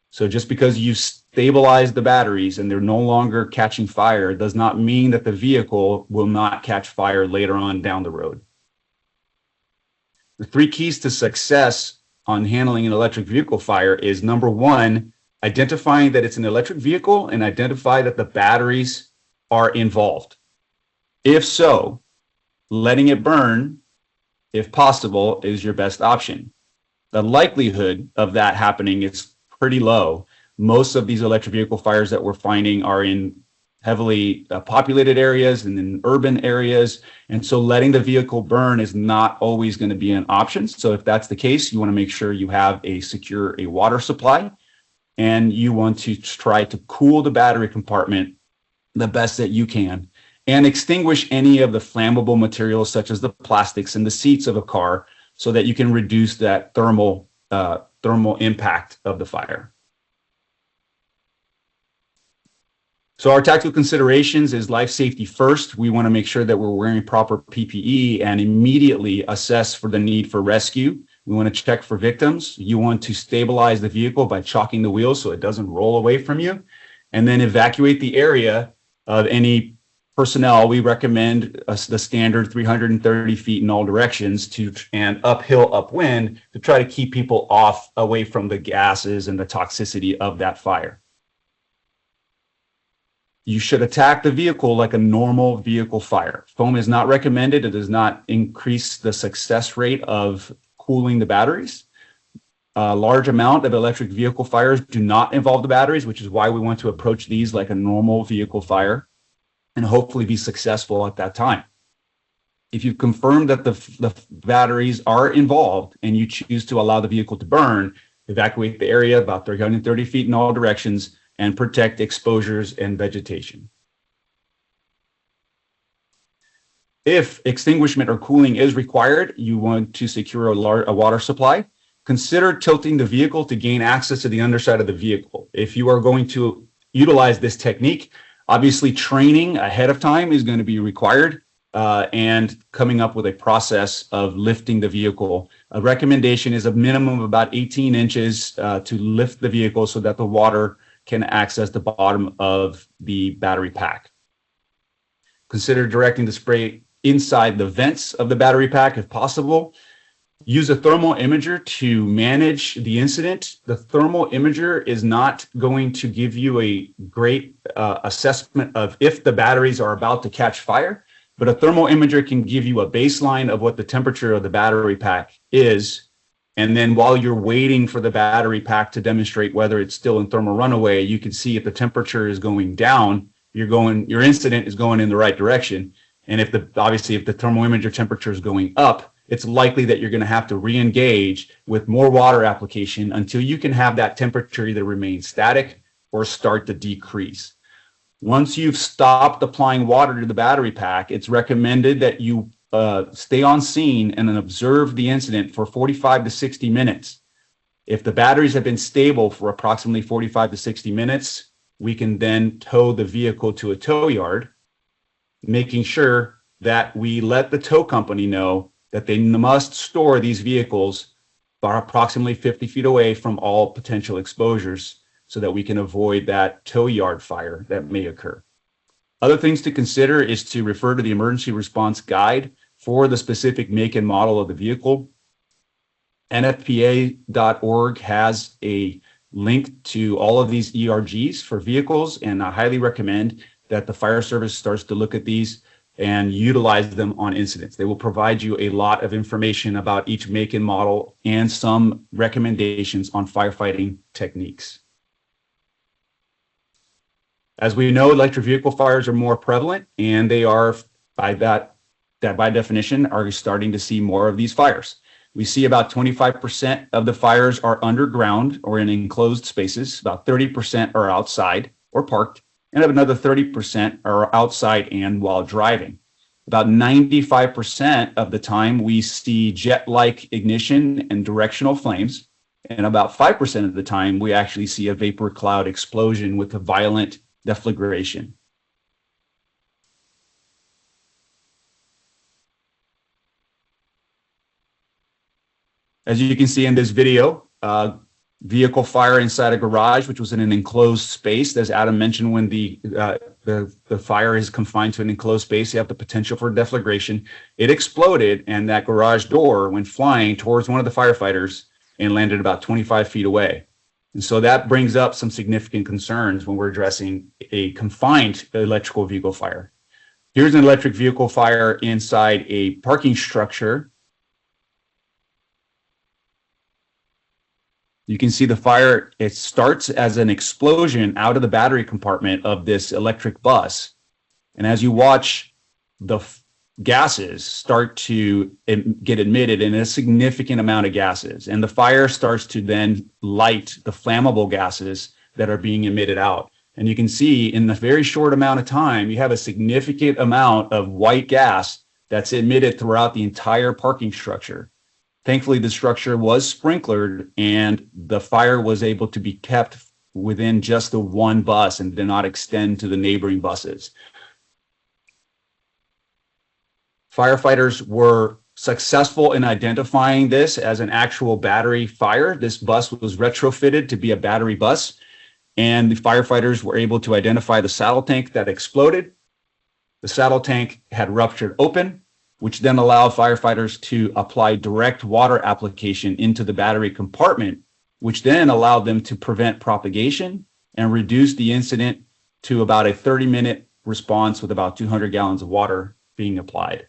So just because you stabilize the batteries and they're no longer catching fire does not mean that the vehicle will not catch fire later on down the road. The 3 keys to success on handling an electric vehicle fire is, number 1, identifying that it's an electric vehicle and identify that the batteries are involved. If so, letting it burn, if possible, is your best option. The likelihood of that happening is pretty low. Most of these electric vehicle fires that we're finding are in heavily populated areas and in urban areas. And so letting the vehicle burn is not always going to be an option. So if that's the case, you want to make sure you have a water supply, and you want to try to cool the battery compartment the best that you can, and extinguish any of the flammable materials such as the plastics and the seats of a car, so that you can reduce that thermal impact of the fire. So our tactical considerations is life safety first. We want to make sure that we're wearing proper PPE and immediately assess for the need for rescue. We want to check for victims. You want to stabilize the vehicle by chalking the wheels so it doesn't roll away from you, and then evacuate the area of any personnel. We recommend the standard 330 feet in all directions and uphill, upwind, to try to keep people away from the gases and the toxicity of that fire. You should attack the vehicle like a normal vehicle fire. Foam is not recommended. It does not increase the success rate of cooling the batteries. A large amount of electric vehicle fires do not involve the batteries, which is why we want to approach these like a normal vehicle fire and hopefully be successful at that time. If you've confirmed that the batteries are involved and you choose to allow the vehicle to burn, evacuate the area about 330 feet in all directions and protect exposures and vegetation. If extinguishment or cooling is required, you want to secure a water supply. Consider tilting the vehicle to gain access to the underside of the vehicle. If you are going to utilize this technique, obviously training ahead of time is going to be required. and coming up with a process of lifting the vehicle. A recommendation is a minimum of about 18 inches to lift the vehicle so that the water can access the bottom of the battery pack. Consider directing the spray inside the vents of the battery pack if possible. Use a thermal imager to manage the incident. The thermal imager is not going to give you a great assessment of if the batteries are about to catch fire, but a thermal imager can give you a baseline of what the temperature of the battery pack is. And then while you're waiting for the battery pack to demonstrate whether it's still in thermal runaway, you can see if the temperature is going down, your incident is going in the right direction. And obviously if the thermal imager temperature is going up, it's likely that you're going to have to re-engage with more water application until you can have that temperature either remain static or start to decrease. Once you've stopped applying water to the battery pack, it's recommended that you stay on scene and then observe the incident for 45 to 60 minutes. If the batteries have been stable for approximately 45 to 60 minutes, we can then tow the vehicle to a tow yard, making sure that we let the tow company know that they must store these vehicles approximately 50 feet away from all potential exposures so that we can avoid that tow yard fire that may occur. Other things to consider is to refer to the emergency response guide for the specific make and model of the vehicle. NFPA.org has a link to all of these ERGs for vehicles, and I highly recommend that the fire service starts to look at these and utilize them on incidents. They will provide you a lot of information about each make and model and some recommendations on firefighting techniques. As we know, electric vehicle fires are more prevalent, and they are, by definition, are starting to see more of these fires. We see about 25% of the fires are underground or in enclosed spaces, about 30% are outside or parked, and another 30% are outside and while driving. About 95% of the time we see jet-like ignition and directional flames, and about 5% of the time we actually see a vapor cloud explosion with a violent deflagration. As you can see in this video, vehicle fire inside a garage, which was in an enclosed space. As Adam mentioned, when the fire is confined to an enclosed space, you have the potential for deflagration. It exploded, and that garage door went flying towards one of the firefighters and landed about 25 feet away. And so that brings up some significant concerns when we're addressing a confined electrical vehicle fire. Here's an electric vehicle fire inside a parking structure. You can see the fire, it starts as an explosion out of the battery compartment of this electric bus. And as you watch the gases start to get emitted, in a significant amount of gases, and the fire starts to then light the flammable gases that are being emitted out. And you can see in a very short amount of time, you have a significant amount of white gas that's emitted throughout the entire parking structure. Thankfully, the structure was sprinklered and the fire was able to be kept within just the one bus and did not extend to the neighboring buses. Firefighters were successful in identifying this as an actual battery fire. This bus was retrofitted to be a battery bus, and the firefighters were able to identify the saddle tank that exploded. The saddle tank had ruptured open, which then allowed firefighters to apply direct water application into the battery compartment, which then allowed them to prevent propagation and reduce the incident to about a 30-minute response with about 200 gallons of water being applied.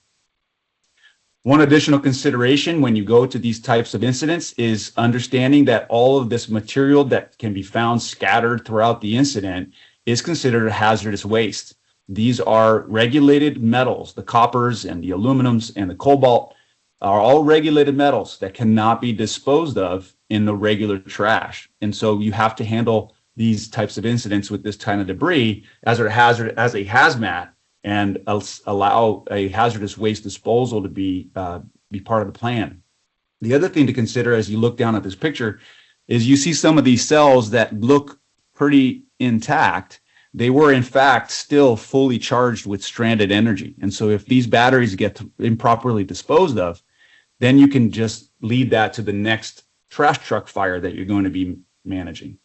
One additional consideration when you go to these types of incidents is understanding that all of this material that can be found scattered throughout the incident is considered hazardous waste. These are regulated metals. The coppers and the aluminums and the cobalt are all regulated metals that cannot be disposed of in the regular trash. And so you have to handle these types of incidents with this kind of debris as a hazmat and allow a hazardous waste disposal to be part of the plan. The other thing to consider as you look down at this picture is you see some of these cells that look pretty intact. they were in fact still fully charged with stranded energy. And so if these batteries get improperly disposed of, then you can just lead that to the next trash truck fire that you're going to be managing.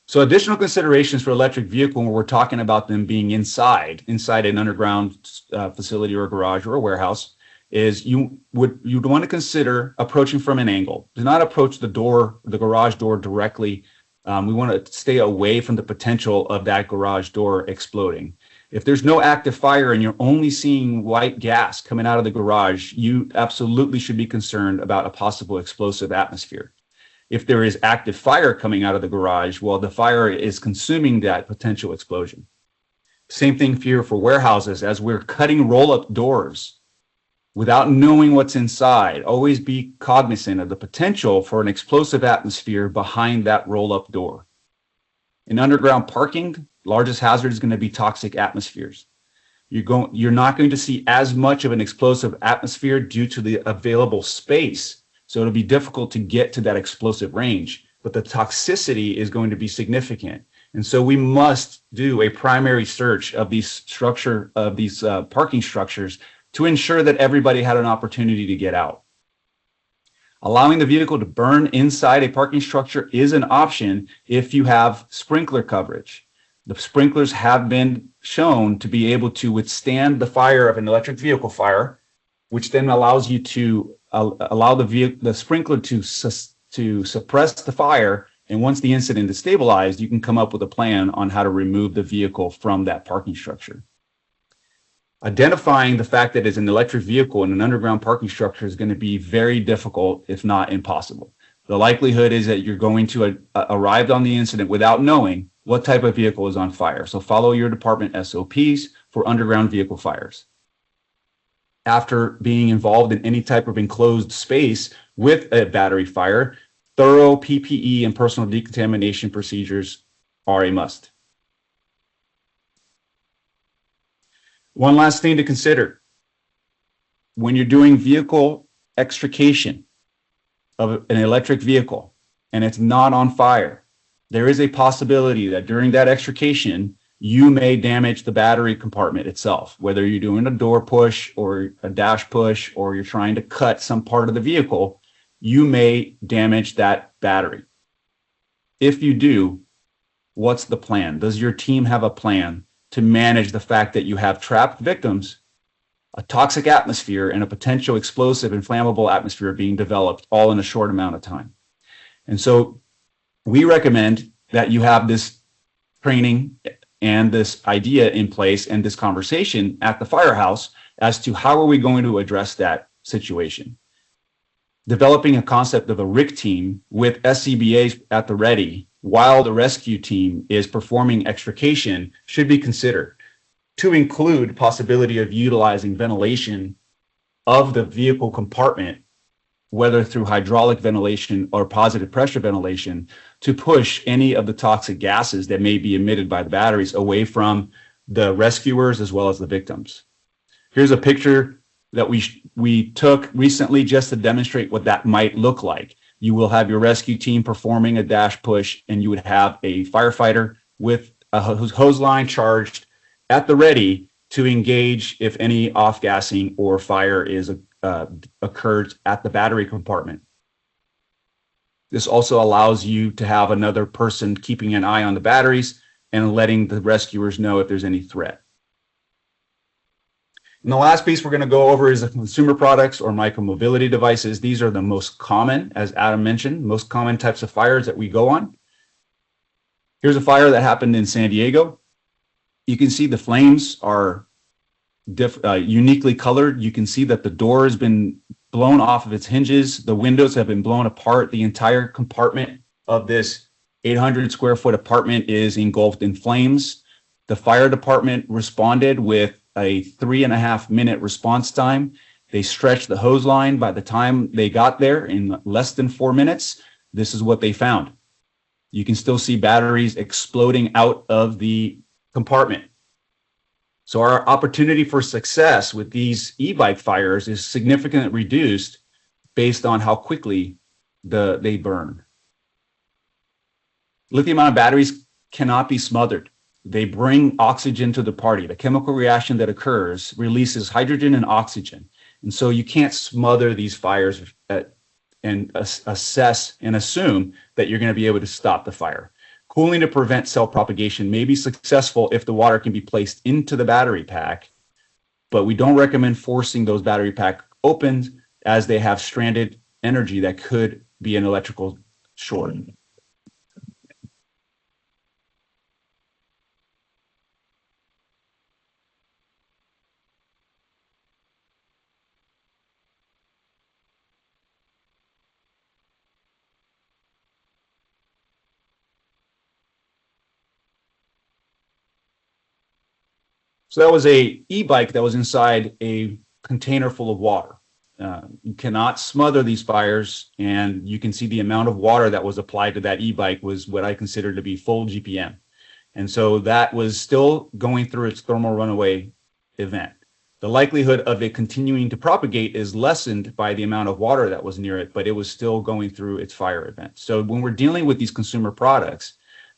So additional considerations for electric vehicle when we're talking about them being inside an underground facility or a garage or a warehouse is you'd want to consider approaching from an angle. Do not approach the garage door directly. We want to stay away from the potential of that garage door exploding. If there's no active fire and you're only seeing white gas coming out of the garage, you absolutely should be concerned about a possible explosive atmosphere. If there is active fire coming out of the garage, well, the fire is consuming that potential explosion. Same thing here for warehouses. As we're cutting roll-up doors without knowing what's inside, always be cognizant of the potential for an explosive atmosphere behind that roll-up door. In underground parking, largest hazard is going to be toxic atmospheres. You're not going to see as much of an explosive atmosphere due to the available space. So it'll be difficult to get to that explosive range, but the toxicity is going to be significant. And so we must do a primary search of these parking structures to ensure that everybody had an opportunity to get out. Allowing the vehicle to burn inside a parking structure is an option if you have sprinkler coverage. The sprinklers have been shown to be able to withstand the fire of an electric vehicle fire, which then allows you to allow the sprinkler to suppress the fire. And once the incident is stabilized, you can come up with a plan on how to remove the vehicle from that parking structure. Identifying the fact that it's an electric vehicle in an underground parking structure is going to be very difficult, if not impossible. The likelihood is that you're going to arrive on the incident without knowing what type of vehicle is on fire. So follow your department SOPs for underground vehicle fires. After being involved in any type of enclosed space with a battery fire, thorough PPE and personal decontamination procedures are a must. One last thing to consider. When you're doing vehicle extrication of an electric vehicle and it's not on fire, there is a possibility that during that extrication, you may damage the battery compartment itself, whether you're doing a door push or a dash push, or you're trying to cut some part of the vehicle, you may damage that battery. If you do, what's the plan? Does your team have a plan to manage the fact that you have trapped victims, a toxic atmosphere, and a potential explosive and flammable atmosphere being developed all in a short amount of time? And so we recommend that you have this training and this idea in place and this conversation at the firehouse as to how are we going to address that situation. Developing a concept of a RIC team with SCBAs at the ready while the rescue team is performing extrication should be considered, to include possibility of utilizing ventilation of the vehicle compartment, whether through hydraulic ventilation or positive pressure ventilation, to push any of the toxic gases that may be emitted by the batteries away from the rescuers as well as the victims. Here's a picture that we took recently just to demonstrate what that might look like. You will have your rescue team performing a dash push, and you would have a firefighter with a hose line charged at the ready to engage if any off-gassing or fire is occurred at the battery compartment. This also allows you to have another person keeping an eye on the batteries and letting the rescuers know if there's any threat. And the last piece we're going to go over is the consumer products or micromobility devices. These are the most common, as Adam mentioned, most common types of fires that we go on. Here's a fire that happened in San Diego. You can see the flames are uniquely colored. You can see that the door has been blown off of its hinges. The windows have been blown apart. The entire compartment of this 800 square foot apartment is engulfed in flames. The fire department responded with a 3.5 minute response time. They stretched the hose line. By the time they got there in less than 4 minutes, this is what they found. You can still see batteries exploding out of the compartment. So our opportunity for success with these e-bike fires is significantly reduced based on how quickly they burn. Lithium-ion batteries cannot be smothered. They bring oxygen to the party. The chemical reaction that occurs releases hydrogen and oxygen. And so you can't smother these fires and assess and assume that you're going to be able to stop the fire. Cooling to prevent cell propagation may be successful if the water can be placed into the battery pack, but we don't recommend forcing those battery pack open as they have stranded energy that could be an electrical short. So that was a e-bike that was inside a container full of water. You cannot smother these fires, and you can see the amount of water that was applied to that e-bike was what I consider to be full GPM. And so that was still going through its thermal runaway event. The likelihood of it continuing to propagate is lessened by the amount of water that was near it, but it was still going through its fire event. So when we're dealing with these consumer products,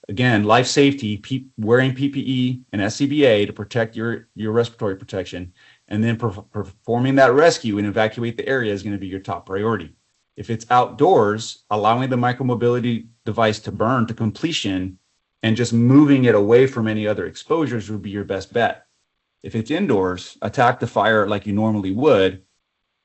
again, life safety, wearing PPE and SCBA to protect your respiratory protection, and then performing that rescue and evacuate the area is going to be your top priority. If it's outdoors, allowing the micromobility device to burn to completion and just moving it away from any other exposures would be your best bet. If it's indoors, attack the fire like you normally would.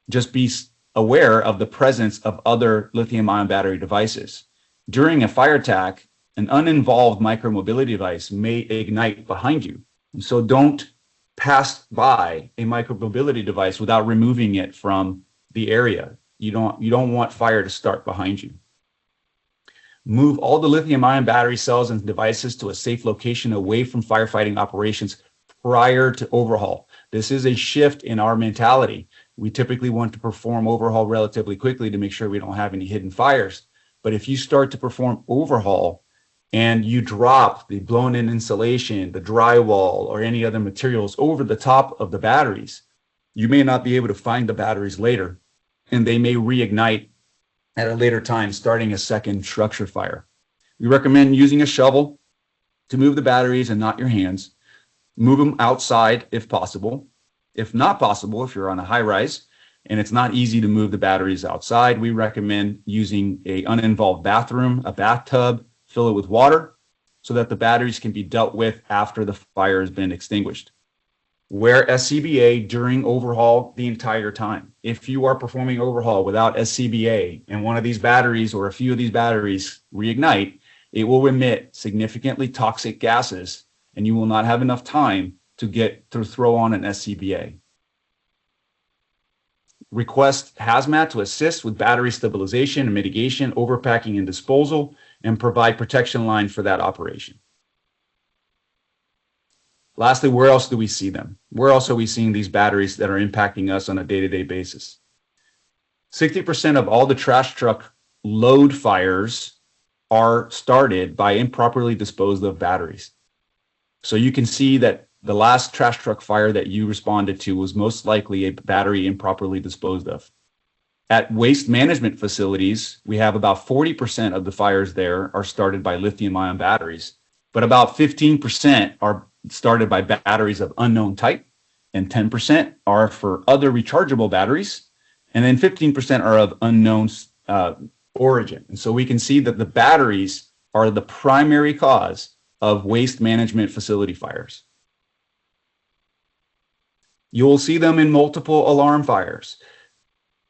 Just be aware of the presence of other lithium-ion battery devices. During a fire attack, an uninvolved micromobility device may ignite behind you. And so don't pass by a micromobility device without removing it from the area. You don't want fire to start behind you. Move all the lithium-ion battery cells and devices to a safe location away from firefighting operations prior to overhaul. This is a shift in our mentality. We typically want to perform overhaul relatively quickly to make sure we don't have any hidden fires. But if you start to perform overhaul and you drop the blown-in insulation, the drywall, or any other materials over the top of the batteries, you may not be able to find the batteries later, and they may reignite at a later time, starting a second structure fire. We recommend using a shovel to move the batteries and not your hands. Move them outside if possible. If not possible, if you're on a high rise and it's not easy to move the batteries outside, we recommend using an uninvolved bathroom, a bathtub, fill it with water so that the batteries can be dealt with after the fire has been extinguished. Wear SCBA during overhaul the entire time. If you are performing overhaul without SCBA and one of these batteries or a few of these batteries reignite, it will emit significantly toxic gases and you will not have enough time to throw on an SCBA. Request hazmat to assist with battery stabilization and mitigation, overpacking and disposal, and provide protection line for that operation. Lastly, where else do we see them? Where else are we seeing these batteries that are impacting us on a day-to-day basis? 60% of all the trash truck load fires are started by improperly disposed of batteries. So you can see that the last trash truck fire that you responded to was most likely a battery improperly disposed of. At waste management facilities, we have about 40% of the fires there are started by lithium-ion batteries, but about 15% are started by batteries of unknown type, and 10% are for other rechargeable batteries, and then 15% are of unknown origin. And so we can see that the batteries are the primary cause of waste management facility fires. You will see them in multiple alarm fires.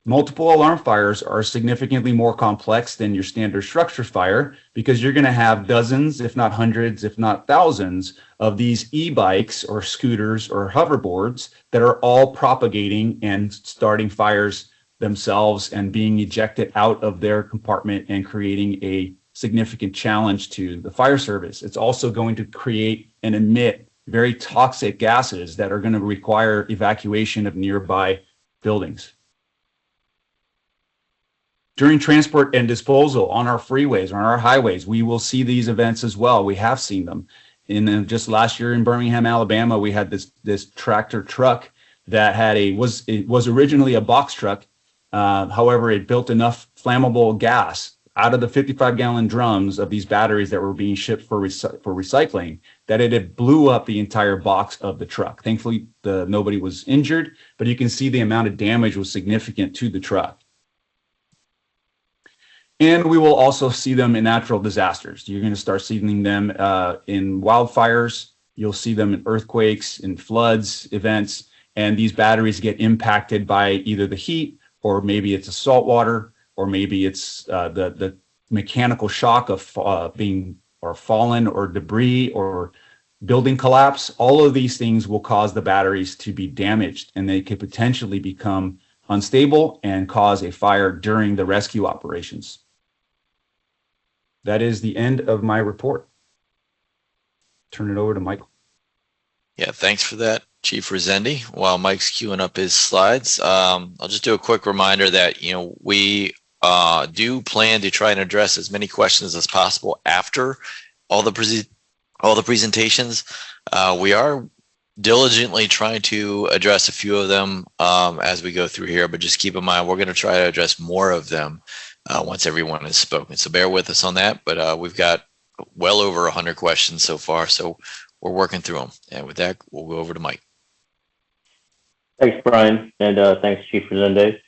Multiple alarm fires are significantly more complex than your standard structure fire because you're going to have dozens, if not hundreds, if not thousands of these e-bikes or scooters or hoverboards that are all propagating and starting fires themselves and being ejected out of their compartment and creating a significant challenge to the fire service. It's also going to create and emit very toxic gases that are going to require evacuation of nearby buildings. During transport and disposal on our freeways, on our highways, we will see these events as well. We have seen them. Just last year in Birmingham, Alabama, we had this tractor truck that was originally a box truck. However, it built enough flammable gas out of the 55-gallon drums of these batteries that were being shipped for recycling, that it had blew up the entire box of the truck. Thankfully, nobody was injured, but you can see the amount of damage was significant to the truck. And we will also see them in natural disasters. You're going to start seeing them in wildfires. You'll see them in earthquakes, in floods, events, and these batteries get impacted by either the heat, or maybe it's a salt water, or maybe it's the mechanical shock of being or fallen or debris or building collapse. All of these things will cause the batteries to be damaged, and they could potentially become unstable and cause a fire during the rescue operations. That is the end of my report. Turn it over to Michael. Yeah, thanks for that, Chief Rezendi. While Mike's queuing up his slides, I'll just do a quick reminder that we do plan to try and address as many questions as possible after all the presentations. We are diligently trying to address a few of them as we go through here, but just keep in mind we're going to try to address more of them once everyone has spoken. So bear with us on that, but we've got well over 100 questions so far, so we're working through them. And with that, we'll go over to Mike. Thanks, Brian, and thanks, Chief Rezendi.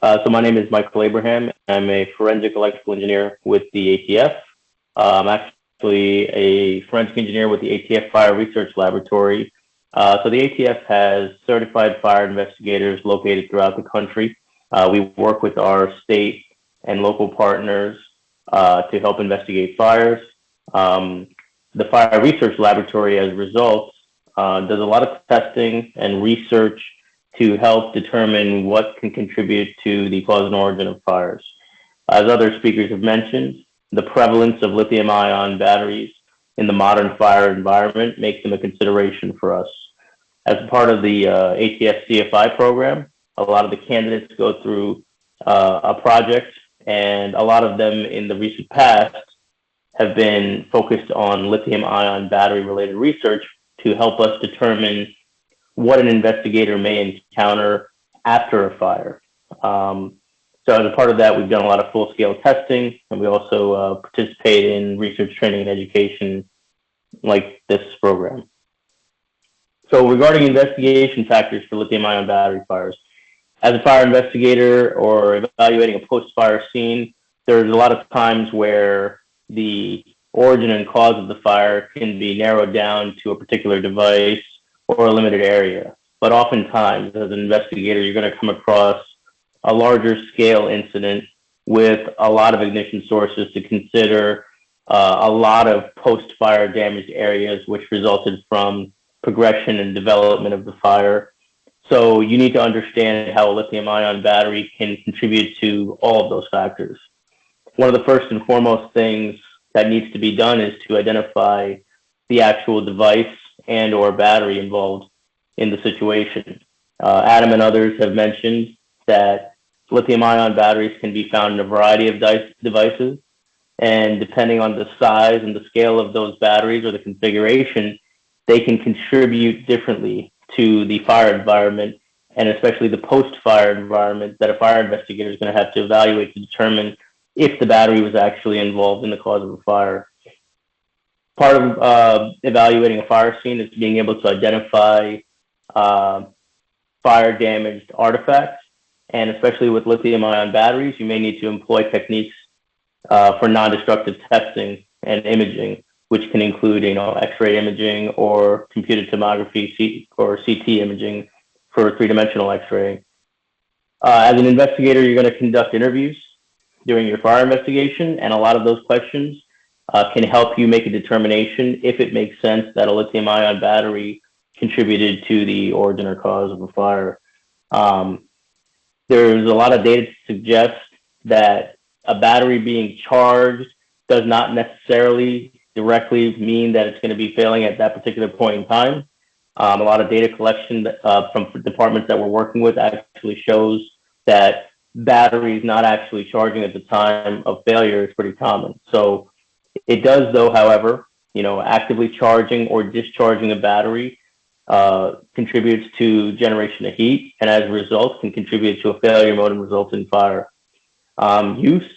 So my name is Michael Abraham. I'm a forensic electrical engineer with the ATF. I'm actually a forensic engineer with the ATF Fire Research Laboratory. So the ATF has certified fire investigators located throughout the country. We work with our state and local partners to help investigate fires. The Fire Research Laboratory, as a result, does a lot of testing and research to help determine what can contribute to the cause and origin of fires. As other speakers have mentioned, the prevalence of lithium-ion batteries in the modern fire environment makes them a consideration for us. As part of the ATF CFI program, a lot of the candidates go through a project, and a lot of them in the recent past have been focused on lithium-ion battery-related research to help us determine what an investigator may encounter after a fire. So as a part of that, we've done a lot of full-scale testing, and we also participate in research, training, and education like this program. So regarding investigation factors for lithium-ion battery fires, as a fire investigator or evaluating a post-fire scene, there's a lot of times where the origin and cause of the fire can be narrowed down to a particular device or a limited area. But oftentimes, as an investigator, you're going to come across a larger scale incident with a lot of ignition sources to consider, a lot of post-fire damaged areas, which resulted from progression and development of the fire. So you need to understand how a lithium-ion battery can contribute to all of those factors. One of the first and foremost things that needs to be done is to identify the actual device and or battery involved in the situation. Adam and others have mentioned that lithium-ion batteries can be found in a variety of devices, and depending on the size and the scale of those batteries or the configuration, they can contribute differently to the fire environment, and especially the post-fire environment that a fire investigator is going to have to evaluate to determine if the battery was actually involved in the cause of a fire. Part of evaluating a fire scene is being able to identify fire-damaged artifacts, and especially with lithium-ion batteries, you may need to employ techniques for non-destructive testing and imaging, which can include, X-ray imaging or computed tomography or CT imaging for three-dimensional X-ray. As an investigator, you're going to conduct interviews during your fire investigation, and a lot of those questions can help you make a determination if it makes sense that a lithium-ion battery contributed to the origin or cause of a fire. There's a lot of data to suggest that a battery being charged does not necessarily directly mean that it's going to be failing at that particular point in time. A lot of data collection from departments that we're working with actually shows that batteries not actually charging at the time of failure is pretty common. So it does, though, however, actively charging or discharging a battery contributes to generation of heat, and as a result can contribute to a failure mode and result in fire. Use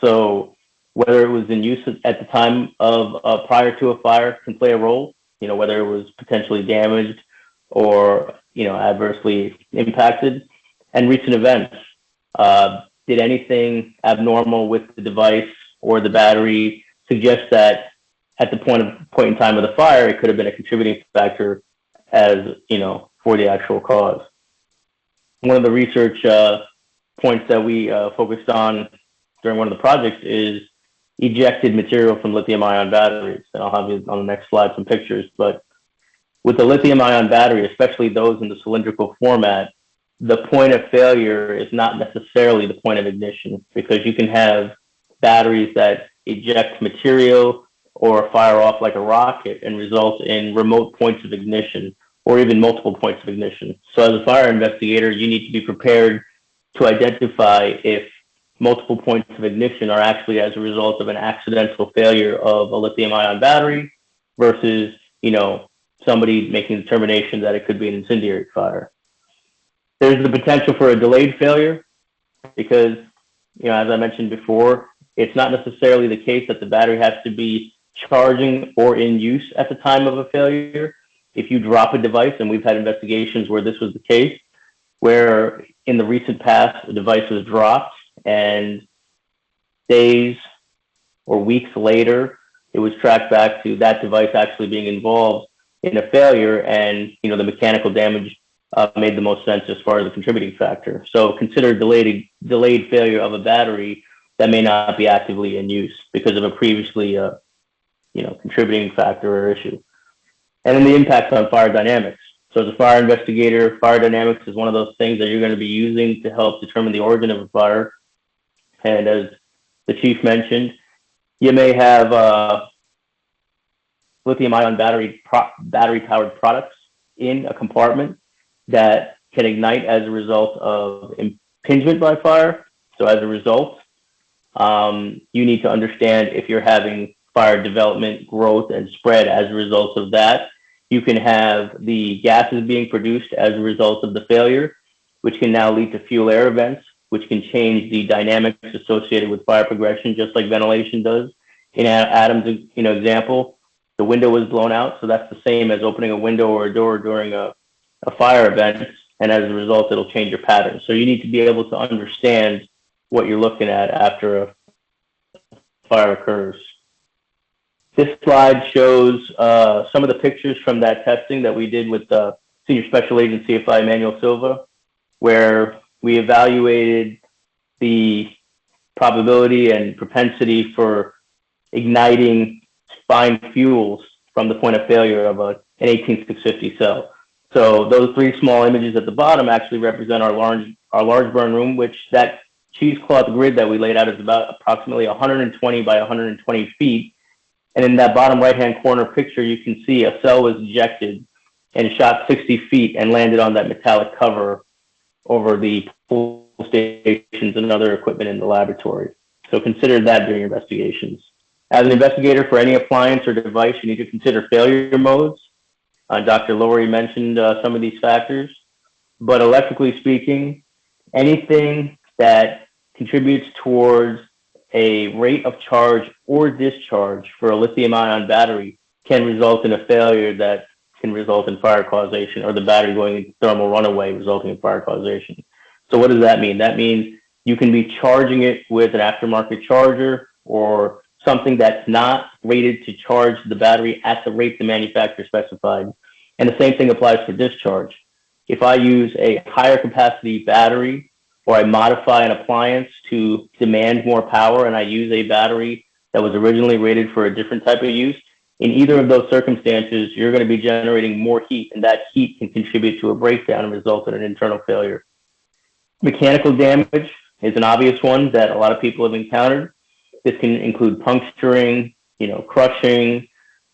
So whether it was in use at the time of prior to a fire can play a role, whether it was potentially damaged or, adversely impacted. And recent events. Did anything abnormal with the device or the battery suggest that at the point in time of the fire, it could have been a contributing factor as, for the actual cause? One of the research points that we focused on during one of the projects is ejected material from lithium-ion batteries. And I'll have you on the next slide some pictures. But with the lithium-ion battery, especially those in the cylindrical format, the point of failure is not necessarily the point of ignition, because you can have batteries that eject material or fire off like a rocket and result in remote points of ignition or even multiple points of ignition. So as a fire investigator, you need to be prepared to identify if multiple points of ignition are actually as a result of an accidental failure of a lithium-ion battery versus, somebody making the determination that it could be an incendiary fire. There's the potential for a delayed failure because, as I mentioned before, it's not necessarily the case that the battery has to be charging or in use at the time of a failure. If you drop a device, and we've had investigations where this was the case, where in the recent past, the device was dropped and days or weeks later, it was tracked back to that device actually being involved in a failure, and, the mechanical damage made the most sense as far as the contributing factor. So consider delayed failure of a battery that may not be actively in use because of a previously, contributing factor or issue. And then the impact on fire dynamics. So as a fire investigator, fire dynamics is one of those things that you're going to be using to help determine the origin of a fire. And as the chief mentioned, you may have lithium-ion battery-powered products in a compartment that can ignite as a result of impingement by fire. So as a result, you need to understand if you're having fire development, growth, and spread as a result of that. You can have the gases being produced as a result of the failure, which can now lead to fuel-air events, which can change the dynamics associated with fire progression, just like ventilation does. In Adam's example, the window was blown out, so that's the same as opening a window or a door during a fire event, and as a result, it'll change your pattern. So you need to be able to understand what you're looking at after a fire occurs. This slide shows some of the pictures from that testing that we did with Senior Special Agent CFI Emmanuel Silva, where we evaluated the probability and propensity for igniting spine fuels from the point of failure of an 18650 cell. So those three small images at the bottom actually represent our large burn room, which that cheesecloth grid that we laid out is about approximately 120 by 120 feet. And in that bottom right-hand corner picture, you can see a cell was ejected and shot 60 feet and landed on that metallic cover over the pool stations and other equipment in the laboratory. So consider that during your investigations. As an investigator for any appliance or device, you need to consider failure modes. Dr. Lowry mentioned some of these factors, but electrically speaking, anything that contributes towards a rate of charge or discharge for a lithium-ion battery can result in a failure that can result in fire causation, or the battery going into thermal runaway resulting in fire causation. So what does that mean? That means you can be charging it with an aftermarket charger or something that's not rated to charge the battery at the rate the manufacturer specified. And the same thing applies for discharge. If I use a higher capacity battery, or I modify an appliance to demand more power and I use a battery that was originally rated for a different type of use, in either of those circumstances, you're going to be generating more heat, and that heat can contribute to a breakdown and result in an internal failure. Mechanical damage is an obvious one that a lot of people have encountered. This can include puncturing, crushing,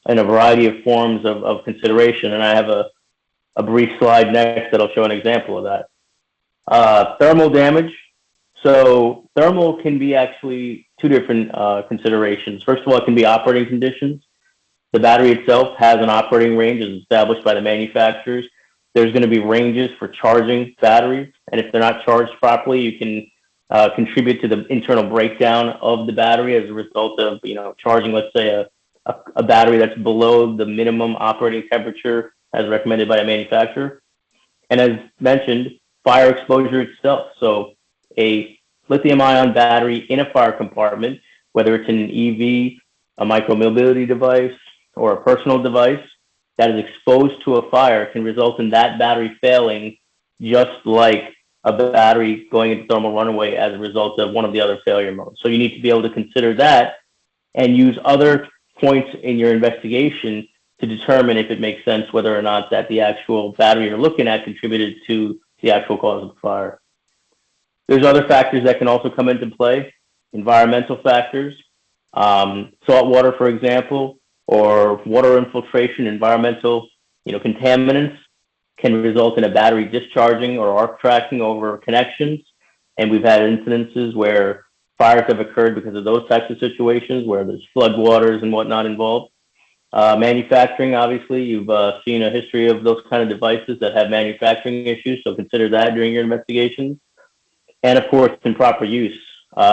and a variety of forms of consideration. And I have a brief slide next that'll show an example of that. Thermal damage. So thermal can be actually two different considerations. First of all, it can be operating conditions. The battery itself has an operating range as established by the manufacturers. There's going to be ranges for charging batteries, and if they're not charged properly, you can contribute to the internal breakdown of the battery as a result of, charging, let's say, a battery that's below the minimum operating temperature as recommended by a manufacturer. And as mentioned, fire exposure itself. So a lithium-ion battery in a fire compartment, whether it's in an EV, a micromobility device, or a personal device that is exposed to a fire, can result in that battery failing, just like a battery going into thermal runaway as a result of one of the other failure modes. So you need to be able to consider that and use other points in your investigation to determine if it makes sense whether or not that the actual battery you're looking at contributed to the actual cause of the fire. There's other factors that can also come into play, environmental factors, salt water, for example, or water infiltration, environmental, contaminants can result in a battery discharging or arc tracking over connections. And we've had incidences where fires have occurred because of those types of situations where there's flood waters and whatnot involved. Manufacturing, obviously, you've seen a history of those kind of devices that have manufacturing issues, so consider that during your investigations. And of course, improper use.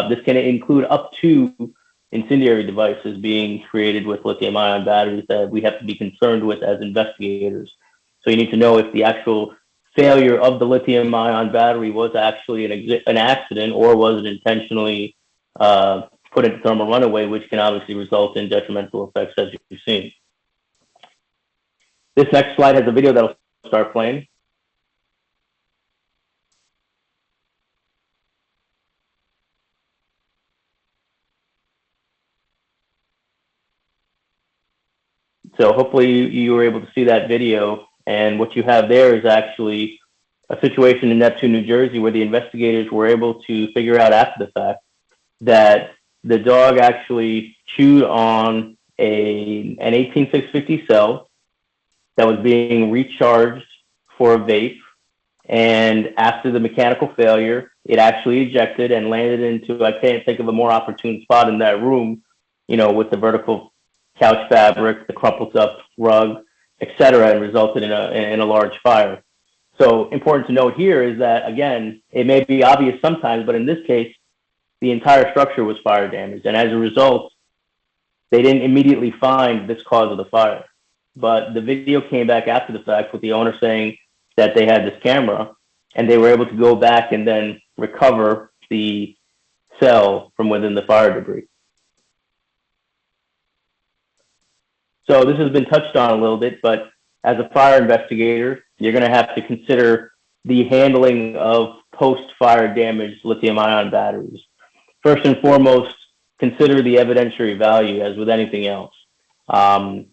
This can include up to incendiary devices being created with lithium-ion batteries that we have to be concerned with as investigators. So you need to know if the actual failure of the lithium-ion battery was actually an accident, or was it intentionally put into thermal runaway, which can obviously result in detrimental effects, as you've seen. This next slide has a video that will start playing. So hopefully you were able to see that video. And what you have there is actually a situation in Neptune, New Jersey, where the investigators were able to figure out after the fact that the dog actually chewed on an 18650 cell that was being recharged for a vape. And after the mechanical failure, it actually ejected and landed into, I can't think of a more opportune spot in that room, with the vertical couch fabric, the crumpled up rug, etc., and resulted in a large fire. So important to note here is that, again, it may be obvious sometimes, but in this case, the entire structure was fire damaged. And as a result, they didn't immediately find this cause of the fire. But the video came back after the fact with the owner saying that they had this camera and they were able to go back and then recover the cell from within the fire debris. So this has been touched on a little bit, but as a fire investigator, you're going to have to consider the handling of post-fire damaged lithium-ion batteries. First and foremost, consider the evidentiary value, as with anything else.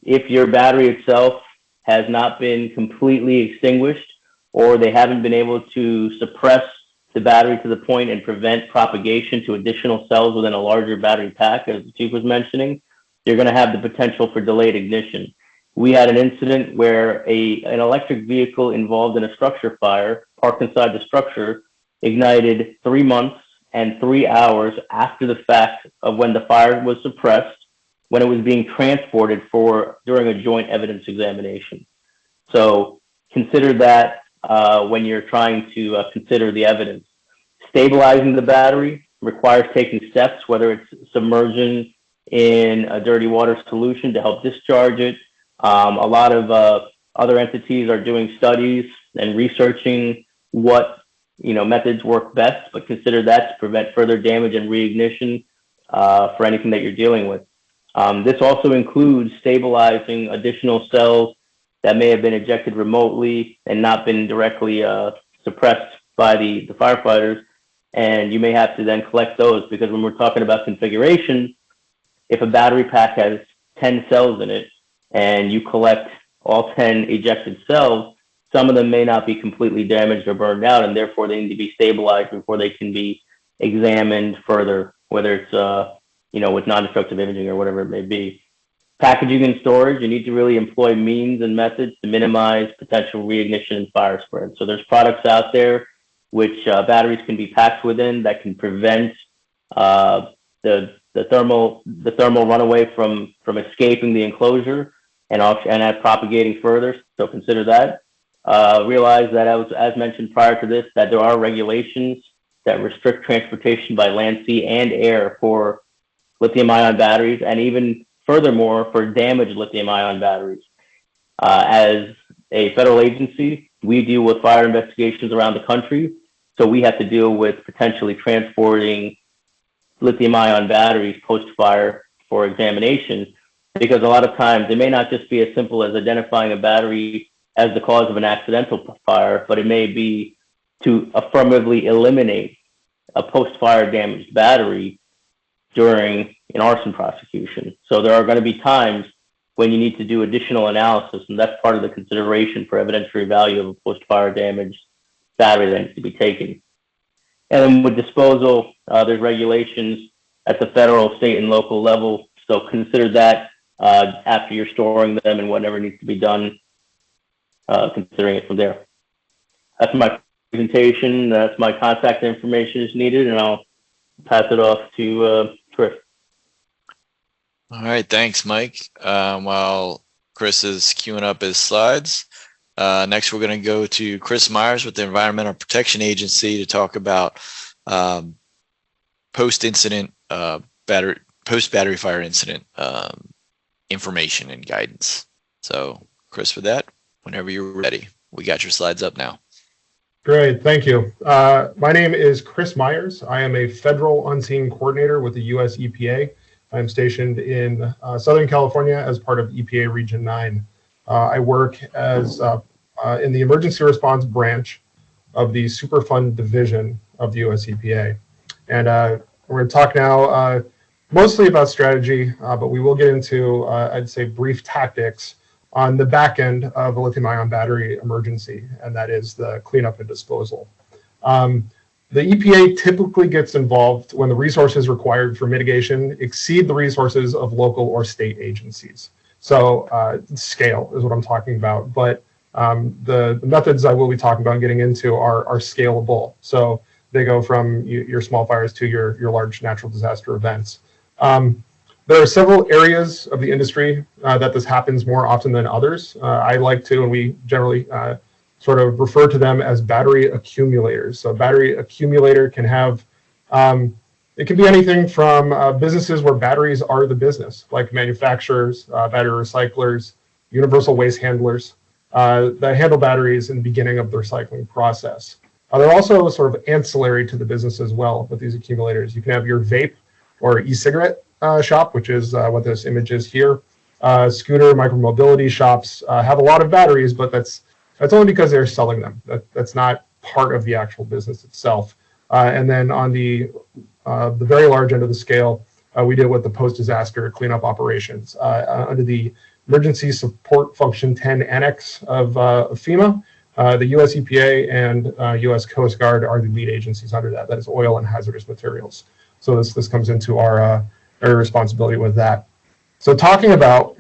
If your battery itself has not been completely extinguished, or they haven't been able to suppress the battery to the point and prevent propagation to additional cells within a larger battery pack, as the chief was mentioning, you're going to have the potential for delayed ignition. We had an incident where an electric vehicle involved in a structure fire, parked inside the structure, ignited 3 months and 3 hours after the fact of when the fire was suppressed, when it was being transported during a joint evidence examination. So consider that when you're trying to consider the evidence. Stabilizing the battery requires taking steps, whether it's submersion in a dirty water solution to help discharge it. A lot of other entities are doing studies and researching what methods work best, but consider that to prevent further damage and reignition for anything that you're dealing with. This also includes stabilizing additional cells that may have been ejected remotely and not been directly suppressed by the firefighters. And you may have to then collect those, because when we're talking about configuration, if a battery pack has 10 cells in it and you collect all 10 ejected cells, some of them may not be completely damaged or burned out, and therefore they need to be stabilized before they can be examined further, whether it's with non-destructive imaging or whatever it may be. Packaging and storage, you need to really employ means and methods to minimize potential reignition and fire spread. So there's products out there which batteries can be packed within that can prevent the thermal runaway from escaping the enclosure and propagating further. So consider that. Realize that, as mentioned prior to this, that there are regulations that restrict transportation by land, sea, and air for lithium-ion batteries, and even furthermore for damaged lithium-ion batteries. As a federal agency, we deal with fire investigations around the country, so we have to deal with potentially transporting lithium-ion batteries post-fire for examination, because a lot of times it may not just be as simple as identifying a battery as the cause of an accidental fire, but it may be to affirmatively eliminate a post-fire damaged battery during an arson prosecution. So there are going to be times when you need to do additional analysis, and that's part of the consideration for evidentiary value of a post-fire damaged battery that needs to be taken. And then with disposal, there's regulations at the federal, state, and local level. So consider that after you're storing them and whatever needs to be done, considering it from there. That's my presentation. That's my contact information is needed, and I'll pass it off to Chris. All right, thanks, Mike. While Chris is queuing up his slides, next we're going to go to Chris Myers with the Environmental Protection Agency to talk about post-incident post-battery fire incident information and guidance. So, Chris, with that, whenever you're ready, we got your slides up now. Great, thank you. My name is Chris Myers. I am a federal unseen coordinator with the US EPA. I'm stationed in Southern California as part of EPA Region 9. I work as in the emergency response branch of the Superfund division of the US EPA. And we're going to talk now mostly about strategy, but we will get into, I'd say, brief tactics on the back end of a lithium-ion battery emergency, and that is the cleanup and disposal. The EPA typically gets involved when the resources required for mitigation exceed the resources of local or state agencies. So scale is what I'm talking about, but the methods I will be talking about and getting into are scalable. So they go from your small fires to your large natural disaster events. There are several areas of the industry that this happens more often than others. I like to, and we generally sort of refer to them as battery accumulators. So battery accumulator can have, it can be anything from businesses where batteries are the business, like manufacturers, battery recyclers, universal waste handlers that handle batteries in the beginning of the recycling process. They're also sort of ancillary to the business as well with these accumulators. You can have your vape or e-cigarette shop, which is what this image is here. Scooter, micromobility shops have a lot of batteries, but that's only because they're selling them. That's not part of the actual business itself. And then on the very large end of the scale, we deal with the post-disaster cleanup operations under the Emergency Support Function 10 Annex of FEMA. The US EPA and US Coast Guard are the lead agencies under that. That is oil and hazardous materials. So this comes into our responsibility with that. So talking about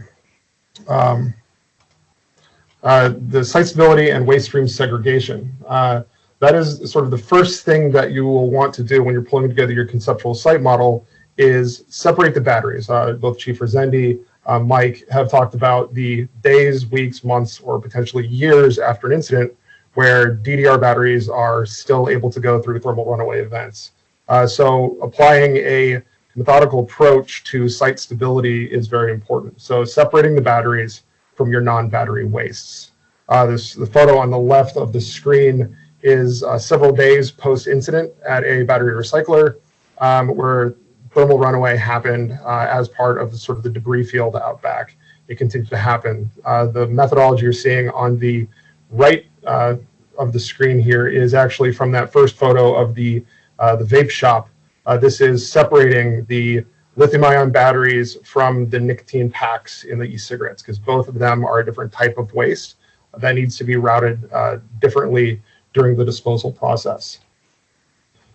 the site stability and waste stream segregation. That is sort of the first thing that you will want to do when you're pulling together your conceptual site model is separate the batteries. Both Chief Rezendi, Mike have talked about the days, weeks, months, or potentially years after an incident where DDR batteries are still able to go through thermal runaway events. So applying a methodical approach to site stability is very important. So separating the batteries from your non-battery wastes. The photo on the left of the screen is several days post-incident at a battery recycler where thermal runaway happened as part of sort of the debris field out back. It continues to happen. The methodology you're seeing on the right of the screen here is actually from that first photo of the vape shop. This is separating the lithium-ion batteries from the nicotine packs in the e-cigarettes, because both of them are a different type of waste that needs to be routed differently during the disposal process.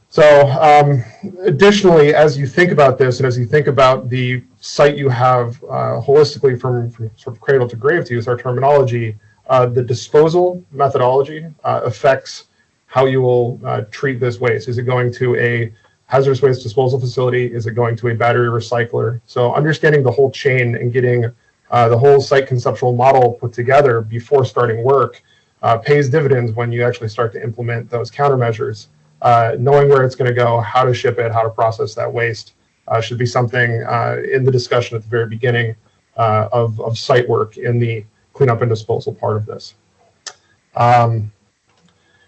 So additionally, as you think about this, and as you think about the site you have holistically from sort of cradle to grave, to use our terminology, the disposal methodology affects how you will treat this waste. Is it going to a hazardous waste disposal facility? Is it going to a battery recycler? So understanding the whole chain and getting the whole site conceptual model put together before starting work pays dividends when you actually start to implement those countermeasures. knowing where it's going to go, how to ship it, how to process that waste should be something in the discussion at the very beginning of site work in the cleanup and disposal part of this.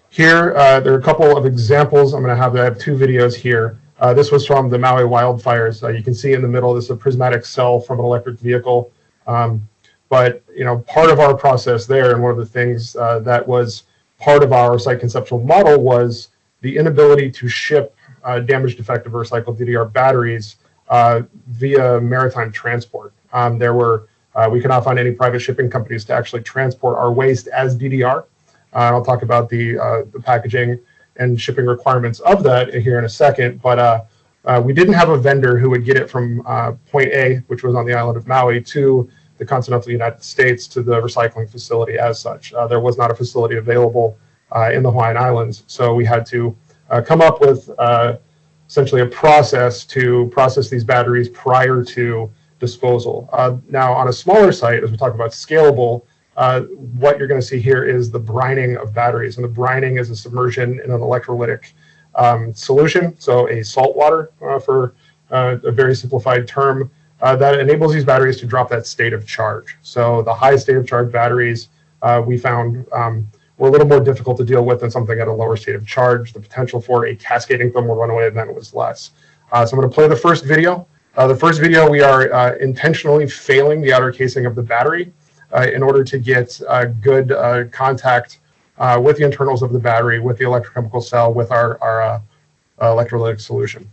Here, there are a couple of examples. I have two videos here. This was from the Maui wildfires. You can see in the middle, this is a prismatic cell from an electric vehicle. But part of our process there, and one of the things that was part of our site conceptual model, was the inability to ship damaged, defective, or recycled DDR batteries via maritime transport. We could not find any private shipping companies to actually transport our waste as DDR. I'll talk about the packaging and shipping requirements of that here in a second, but we didn't have a vendor who would get it from point A, which was on the island of Maui, to the continental United States, to the recycling facility as such. There was not a facility available in the Hawaiian Islands, so we had to come up with essentially a process to process these batteries prior to disposal. Now, on a smaller site, as we talk about scalable, what you're going to see here is the brining of batteries, and the brining is a submersion in an electrolytic solution, so a salt water for a very simplified term, that enables these batteries to drop that state of charge. So the high state of charge batteries we found were a little more difficult to deal with than something at a lower state of charge. The potential for a cascading thermal runaway event was less. So I'm going to play the first video. The first video, we are intentionally failing the outer casing of the battery in order to get good contact with the internals of the battery, with the electrochemical cell, with our electrolytic solution.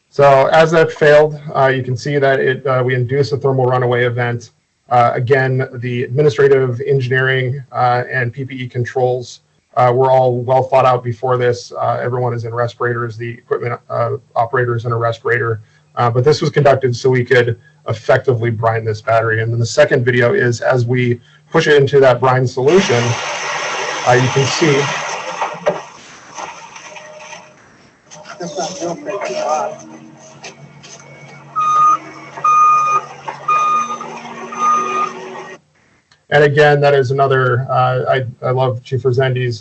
So as that failed, you can see that we induce a thermal runaway event. Again, the administrative, engineering, and PPE controls were all well thought out before this. Everyone is in respirators. The equipment operator is in a respirator. But this was conducted so we could effectively brine this battery. And then the second video is as we push it into that brine solution, you can see. That's not real quick. And again, that is another, I love Chief Resendi's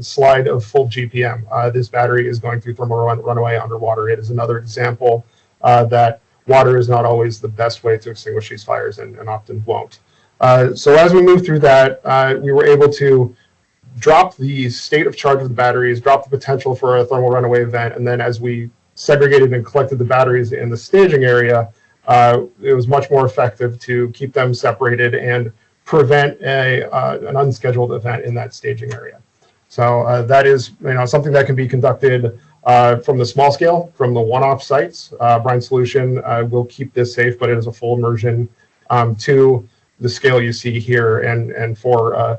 slide of full GPM. This battery is going through thermal runaway underwater. It is another example that water is not always the best way to extinguish these fires, and often won't. So as we move through that, we were able to drop the state of charge of the batteries, drop the potential for a thermal runaway event, and then as we segregated and collected the batteries in the staging area, it was much more effective to keep them separated and prevent an unscheduled event in that staging area. So that is something that can be conducted from the small scale, from the one-off sites. Brine Solution will keep this safe, but it is a full immersion to the scale you see here. And for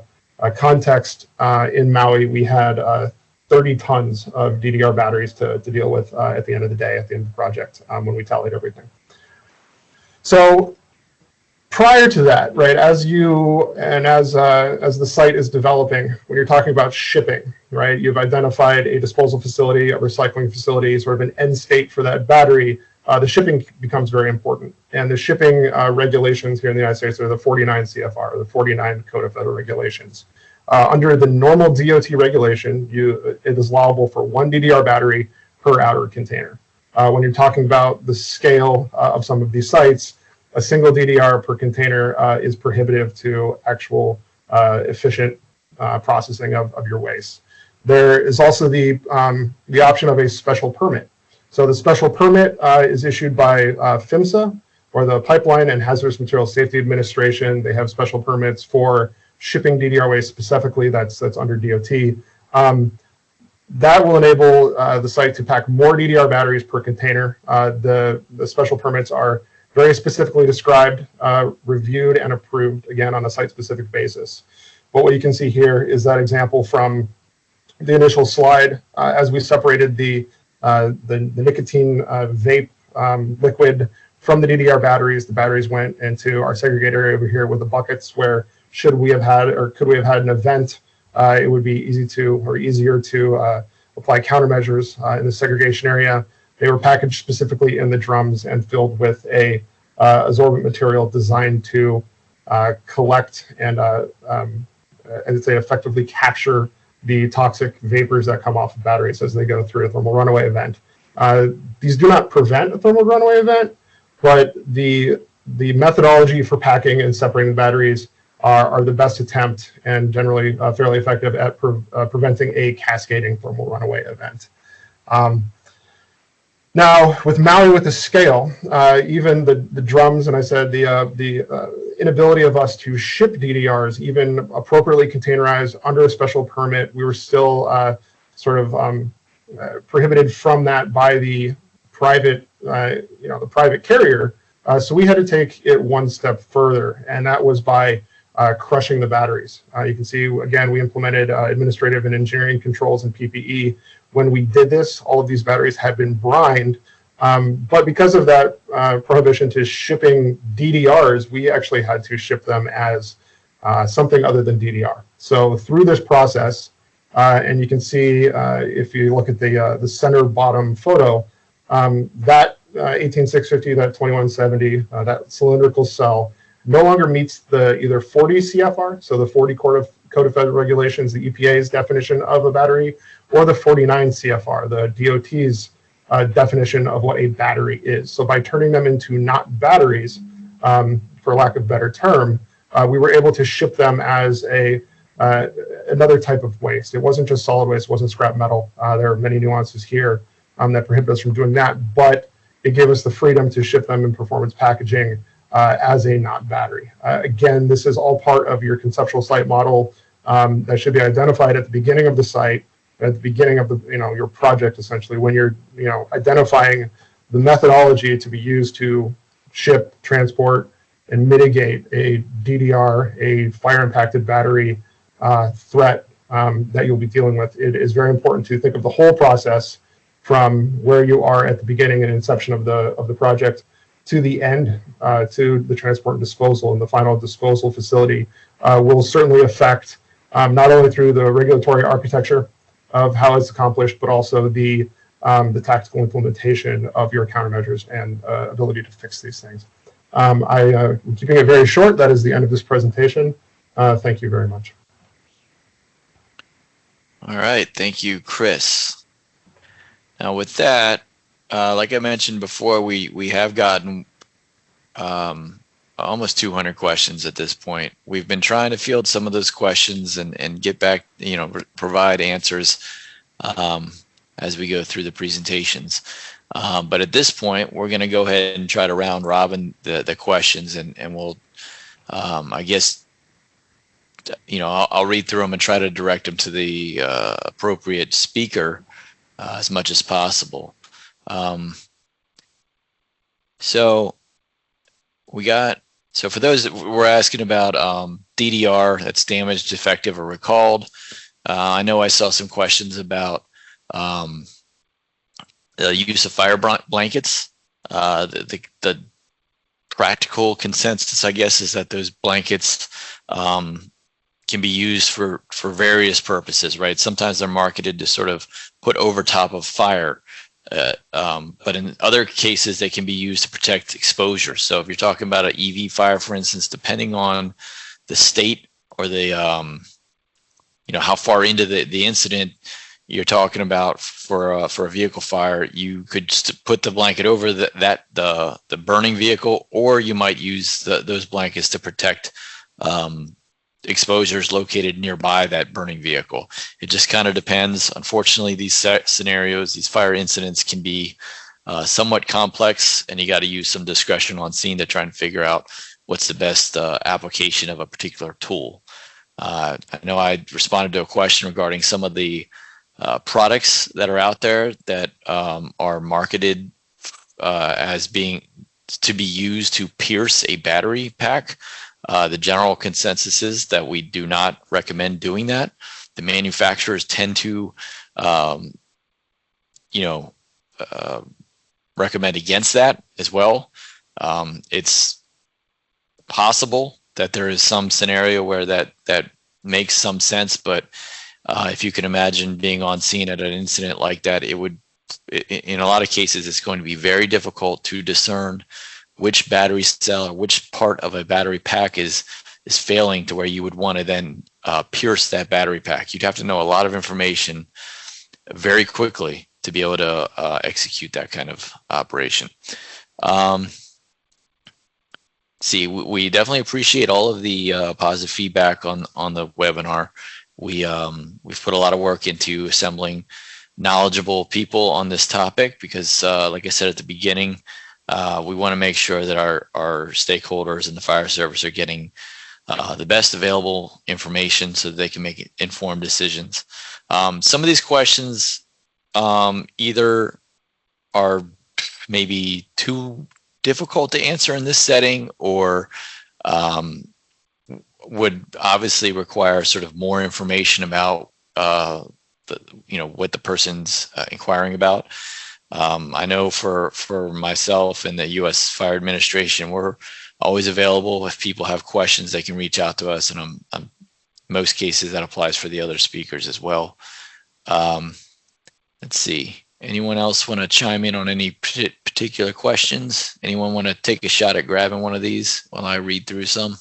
context, in Maui, we had 30 tons of DDR batteries to deal with at the end of the day, at the end of the project, when we tallied everything. So prior to that, right, as the site is developing, when you're talking about shipping, right, you've identified a disposal facility, a recycling facility, sort of an end state for that battery. The shipping becomes very important. And the shipping regulations here in the United States are the 49 CFR, the 49 Code of Federal Regulations. Under the normal DOT regulation, it is allowable for 1 DDR battery per outer container. When you're talking about the scale of some of these sites, a single DDR per container is prohibitive to actual efficient processing of your waste. There is also the option of a special permit. So the special permit is issued by PHMSA, or the Pipeline and Hazardous Materials Safety Administration. They have special permits for shipping DDR waste specifically. That's under DOT. That will enable the site to pack more DDR batteries per container. The special permits are very specifically described, reviewed, and approved, again, on a site-specific basis. But what you can see here is that example from the initial slide. As we separated the nicotine vape liquid from the DDR batteries, the batteries went into our segregator area over here with the buckets where could we have had an event, it would be easier to apply countermeasures in the segregation area. They were packaged specifically in the drums and filled with a absorbent material designed to collect and, I'd say, effectively capture the toxic vapors that come off of batteries as they go through a thermal runaway event. These do not prevent a thermal runaway event, but the methodology for packing and separating batteries are the best attempt and generally fairly effective at preventing a cascading thermal runaway event. Now, with Maui with the scale, even the drums, and I said the inability of us to ship DDRs, even appropriately containerized under a special permit, we were still prohibited from that by the private, the private carrier. So we had to take it one step further, and that was by crushing the batteries. You can see, again, we implemented administrative and engineering controls and PPE. When we did this, all of these batteries had been brined, but because of that prohibition to shipping DDRs, we actually had to ship them as something other than DDR. So through this process, and you can see if you look at the center bottom photo, that 18650, that 2170, that cylindrical cell no longer meets the either 40 CFR, so the 40 Code of Federal Regulations, the EPA's definition of a battery, or the 49 CFR, the DOT's definition of what a battery is. So by turning them into not batteries, for lack of a better term, we were able to ship them as another type of waste. It wasn't just solid waste, it wasn't scrap metal. There are many nuances here that prohibit us from doing that, but it gave us the freedom to ship them in performance packaging as a not battery. Again, this is all part of your conceptual site model that should be identified at the beginning of the site, at the beginning of your project, essentially, when you're identifying the methodology to be used to ship, transport, and mitigate a DDR, a fire-impacted battery threat that you'll be dealing with. It is very important to think of the whole process from where you are at the beginning and inception of the project to the end, to the transport and disposal, and the final disposal facility will certainly affect not only through the regulatory architecture of how it's accomplished, but also the tactical implementation of your countermeasures and ability to fix these things. I'm keeping it very short. That is the end of this presentation. Thank you very much. All right, thank you, Chris. Now with that, like I mentioned before, we have gotten almost 200 questions at this point. We've been trying to field some of those questions and get back, provide answers as we go through the presentations. But at this point, we're going to go ahead and try to round robin the questions, and we'll, I guess, I'll read through them and try to direct them to the appropriate speaker as much as possible. So for those that were asking about DDR that's damaged, defective, or recalled, I know I saw some questions about the use of fire blankets. The practical consensus, I guess, is that those blankets can be used for various purposes, right? Sometimes they're marketed to sort of put over top of fire, but in other cases they can be used to protect exposure. So if you're talking about an EV fire, for instance, depending on the state or the how far into the incident you're talking about, for a vehicle fire, you could just put the blanket over the burning vehicle, or you might use those blankets to protect exposures located nearby that burning vehicle. It just kind of depends. Unfortunately, these scenarios, these fire incidents, can be somewhat complex, and you got to use some discretion on scene to try and figure out what's the best application of a particular tool. I know I responded to a question regarding some of the products that are out there that are marketed as being to be used to pierce a battery pack. The general consensus is that we do not recommend doing that. The manufacturers tend to, recommend against that as well. It's possible that there is some scenario where that makes some sense, but if you can imagine being on scene at an incident like that, it would, in a lot of cases, it's going to be very difficult to discern which battery cell or which part of a battery pack is failing to where you would want to then pierce that battery pack. You'd have to know a lot of information very quickly to be able to execute that kind of operation. We definitely appreciate all of the positive feedback on the webinar. We've put a lot of work into assembling knowledgeable people on this topic because, like I said at the beginning, we want to make sure that our stakeholders in the fire service are getting the best available information so that they can make informed decisions. Some of these questions either are maybe too difficult to answer in this setting, or would obviously require sort of more information about what the person's inquiring about. I know for myself and the U.S. Fire Administration, we're always available. If people have questions, they can reach out to us, and in most cases that applies for the other speakers as well. Let's see. Anyone else want to chime in on any particular questions? Anyone want to take a shot at grabbing one of these while I read through some?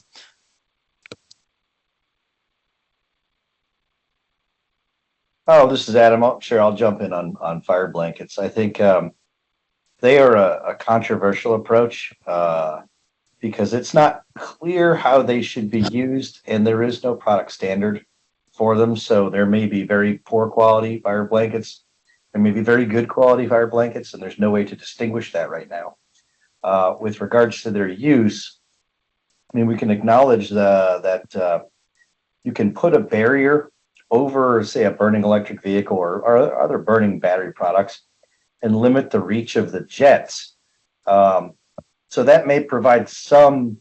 Oh, this is Adam. Sure, I'll jump in on fire blankets. I think they are a controversial approach because it's not clear how they should be used, and there is no product standard for them. So there may be very poor quality fire blankets. There may be very good quality fire blankets, and there's no way to distinguish that right now. With regards to their use, I mean, we can acknowledge that you can put a barrier over, say, a burning electric vehicle or other burning battery products and limit the reach of the jets. So that may provide some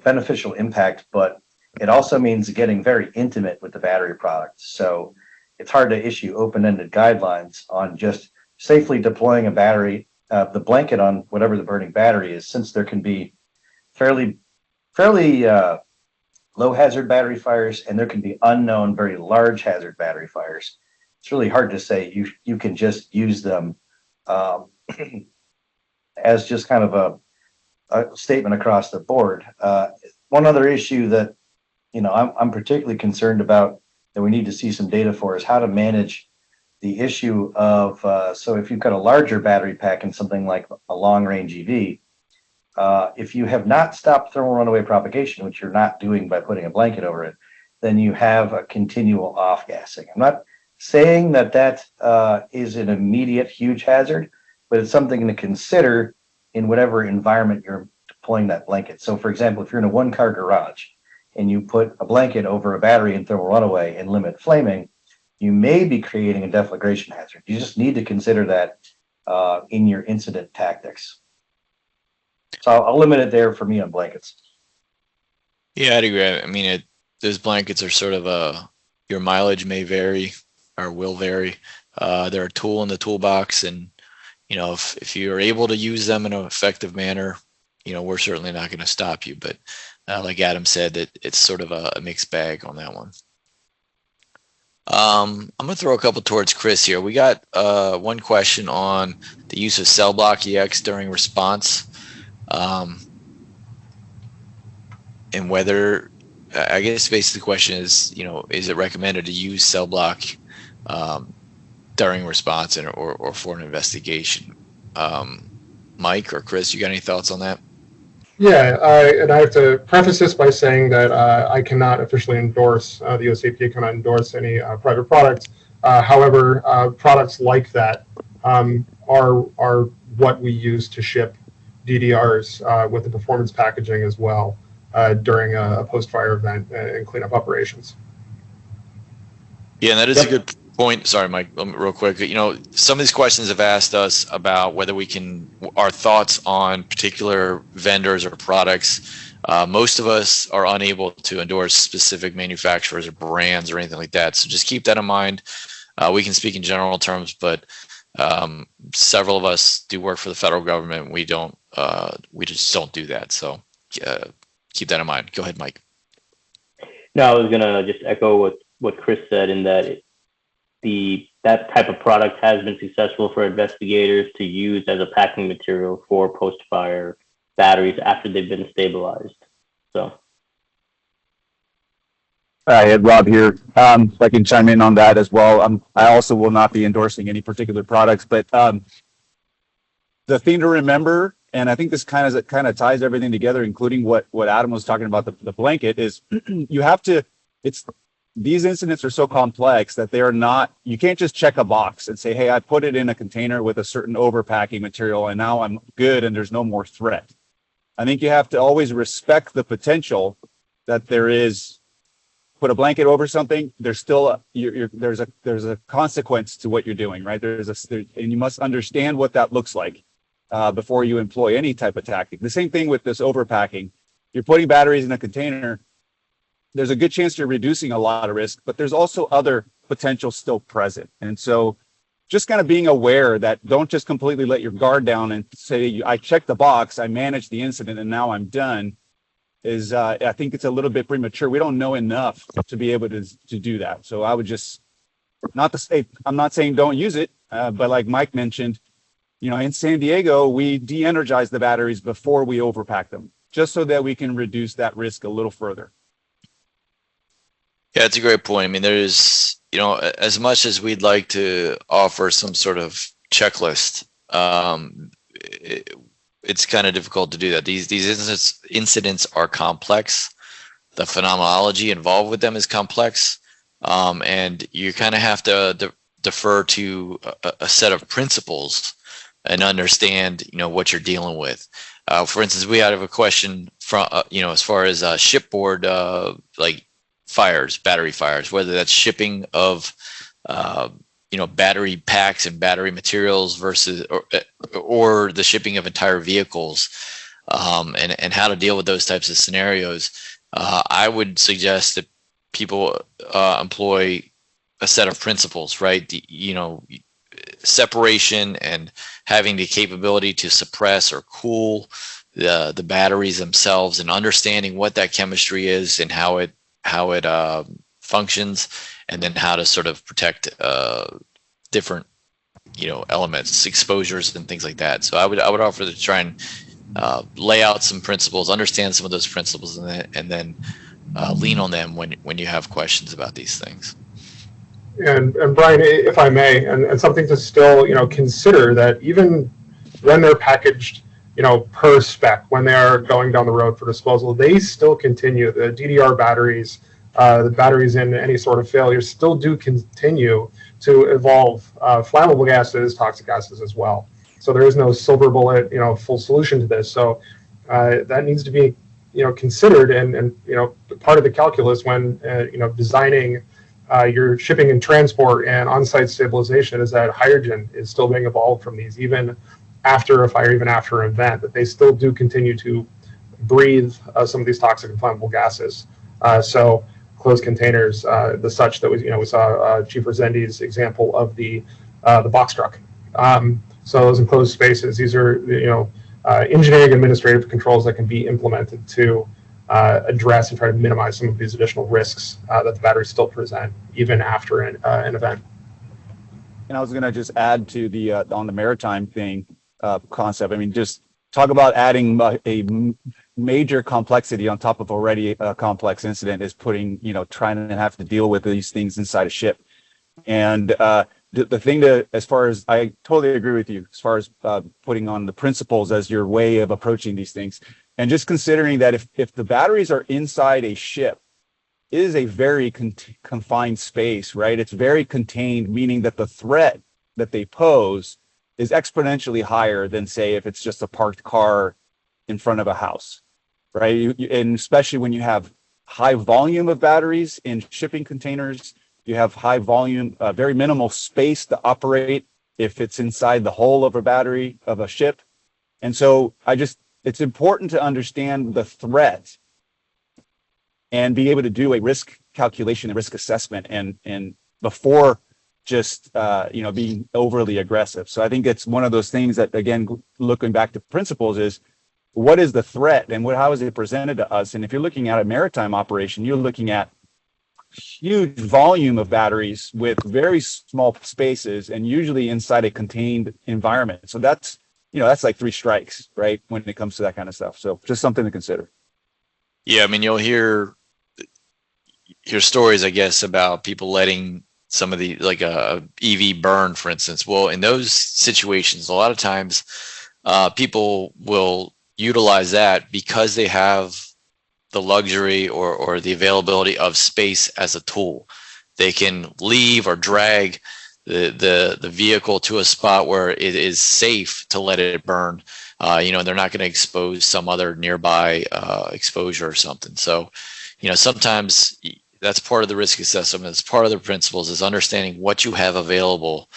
beneficial impact, but it also means getting very intimate with the battery product. So it's hard to issue open-ended guidelines on just safely deploying a battery, the blanket on whatever the burning battery is, since there can be fairly low hazard battery fires, and there can be unknown, very large hazard battery fires. It's really hard to say you can just use them as just kind of a statement across the board. One other issue that I'm particularly concerned about that we need to see some data for is how to manage the issue of so if you've got a larger battery pack in something like a long range EV. If you have not stopped thermal runaway propagation, which you're not doing by putting a blanket over it, then you have a continual off-gassing. I'm not saying that is an immediate huge hazard, but it's something to consider in whatever environment you're deploying that blanket. So, for example, if you're in a one-car garage and you put a blanket over a battery in thermal runaway and limit flaming, you may be creating a deflagration hazard. You just need to consider that in your incident tactics. So I'll limit it there for me on blankets. Yeah, I'd agree. I mean, those blankets are sort of your mileage may vary or will vary. They're a tool in the toolbox, and if you're able to use them in an effective manner, we're certainly not going to stop you. But like Adam said, that it's sort of a mixed bag on that one. I'm going to throw a couple towards Chris here. We got one question on the use of cell block EX during response. And whether, I guess basically the question is, is it recommended to use cell block during response or for an investigation? Mike or Chris, you got any thoughts on that? Yeah, and I have to preface this by saying that I cannot officially endorse, the US EPA cannot endorse any private products. However, products like that are what we use to ship DDRs with the performance packaging as well during a post-fire event and cleanup operations. Yeah, and that is a good point. Sorry, Mike, real quick. Some of these questions have asked us about whether our thoughts on particular vendors or products. Most of us are unable to endorse specific manufacturers or brands or anything like that. So just keep that in mind. We can speak in general terms, but several of us do work for the federal government. We just don't do that. So keep that in mind. Go ahead, Mike. No, I was gonna just echo what Chris said in that that type of product has been successful for investigators to use as a packing material for post-fire batteries after they've been stabilized. So. Hi, Ed, Rob here. If I can chime in on that as well. I also will not be endorsing any particular products, but the thing to remember, and I think this kind of ties everything together, including what Adam was talking about, the blanket, is you have to, these incidents are so complex that they are not, you can't just check a box and say, hey, I put it in a container with a certain overpacking material and now I'm good and there's no more threat. I think you have to always respect the potential that there is. Put a blanket over something, there's still there's a consequence to what you're doing, right? And you must understand what that looks like before you employ any type of tactic. The same thing with this overpacking. You're putting batteries in a container. There's a good chance you're reducing a lot of risk, but there's also other potential still present. And so just kind of being aware that don't just completely let your guard down and say, I checked the box, I managed the incident, and now I'm done. Is I think it's a little bit premature. We don't know enough to be able to do that. So I would just I'm not saying don't use it, but like Mike mentioned, in San Diego, we de-energize the batteries before we overpack them, just so that we can reduce that risk a little further. Yeah, it's a great point. I mean, there's, as much as we'd like to offer some sort of checklist, it's kind of difficult to do that. These incidents are complex. The phenomenology involved with them is complex, and you kind of have to defer to a set of principles and understand, what you're dealing with. For instance, we had a question from, as far as shipboard, like fires, battery fires, whether that's shipping of battery packs and battery materials versus or the shipping of entire vehicles, and how to deal with those types of scenarios. I would suggest that people employ a set of principles, right? Separation and having the capability to suppress or cool the batteries themselves, and understanding what that chemistry is and how it functions, and then how to sort of protect different elements, exposures, and things like that. So I would offer to try and lay out some principles, understand some of those principles, and then lean on them when you have questions about these things. And Brian, if I may, and something to still consider, that even when they're packaged per spec, when they are going down the road for disposal, they still continue. The DDR batteries, the batteries in any sort of failure still do continue to evolve flammable gases, toxic gases as well. So there is no silver bullet, full solution to this. So that needs to be, considered and part of the calculus when designing your shipping and transport and on-site stabilization, is that hydrogen is still being evolved from these, even after a fire, even after an event, that they still do continue to breathe some of these toxic and flammable gases. So closed containers, the such that we saw Chief Resendi's example of the box truck. So those enclosed spaces, these are engineering administrative controls that can be implemented to address and try to minimize some of these additional risks that the batteries still present even after an event. And I was going to just add to the on the maritime thing concept. I mean, just talk about adding a major complexity on top of already a complex incident is putting, trying to have to deal with these things inside a ship. And the thing as far as, I totally agree with you, as far as putting on the principles as your way of approaching these things. And just considering that if the batteries are inside a ship, it is a very confined space, right? It's very contained, meaning that the threat that they pose is exponentially higher than, say, if it's just a parked car in front of a house, right? And especially when you have high volume of batteries in shipping containers, you have high volume, very minimal space to operate if it's inside the hull of a battery of a ship. And so it's important to understand the threat and be able to do a risk calculation and risk assessment and before just being overly aggressive. So I think it's one of those things that, again, looking back to principles, is what is the threat and how is it presented to us? And if you're looking at a maritime operation, you're looking at huge volume of batteries with very small spaces and usually inside a contained environment. So that's that's like 3 strikes, right? When it comes to that kind of stuff. So just something to consider. Yeah, I mean, you'll hear stories, I guess, about people letting some of the, like a EV burn, for instance. Well, in those situations, a lot of times people will utilize that because they have the luxury or the availability of space as a tool. They can leave or drag the vehicle to a spot where it is safe to let it burn. They're not going to expose some other nearby exposure or something. So, sometimes that's part of the risk assessment. It's part of the principles is understanding what you have available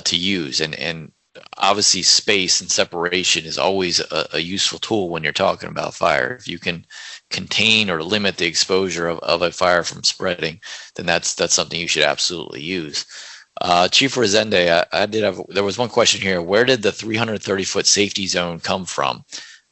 to use. And obviously space and separation is always a useful tool when you're talking about fire. If you can contain or limit the exposure of a fire from spreading, then that's something you should absolutely use. Chief Resende, there was one question here. Where did the 330-foot safety zone come from?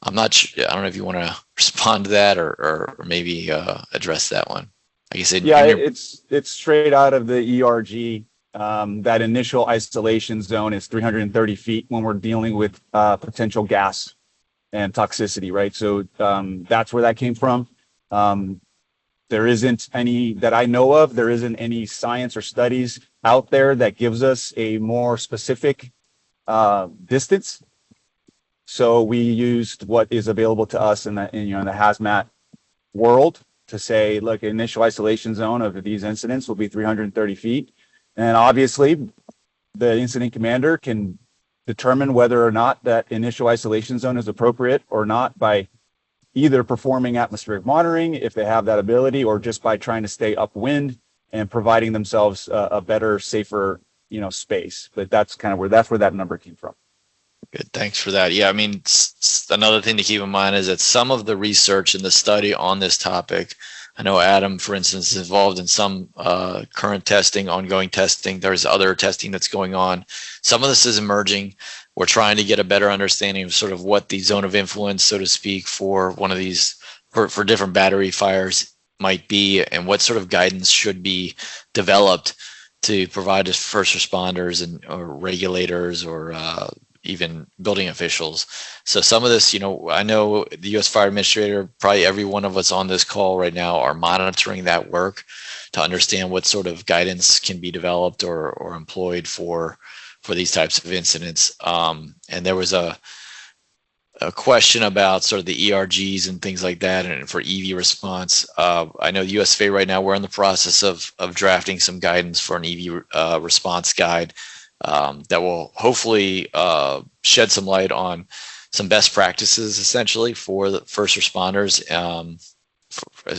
I'm not sure. I don't know if you want to respond to that or maybe address that one. Like I said, it's straight out of the ERG. That initial isolation zone is 330 feet when we're dealing with potential gas and toxicity, right? So that's where that came from. There isn't any that I know of. There isn't any science or studies out there that gives us a more specific distance. So we used what is available to us in the hazmat world to say, look, initial isolation zone of these incidents will be 330 feet. And obviously, the incident commander can determine whether or not that initial isolation zone is appropriate or not by either performing atmospheric monitoring, if they have that ability, or just by trying to stay upwind and providing themselves a better, safer, space. But that's kind of where that number came from. Good. Thanks for that. Yeah, I mean, another thing to keep in mind is that some of the research and the study on this topic, I know Adam, for instance, is involved in some current testing, ongoing testing. There's other testing that's going on. Some of this is emerging. We're trying to get a better understanding of sort of what the zone of influence, so to speak, for one of these, for different battery fires might be, and what sort of guidance should be developed to provide to first responders or regulators or even building officials. So some of this, I know the U.S. Fire Administrator, probably every one of us on this call right now are monitoring that work to understand what sort of guidance can be developed or employed for these types of incidents. And there was a question about sort of the ERGs and things like that, and for EV response. I know the USFA right now, we're in the process of drafting some guidance for an EV response guide that will hopefully shed some light on some best practices, essentially, for the first responders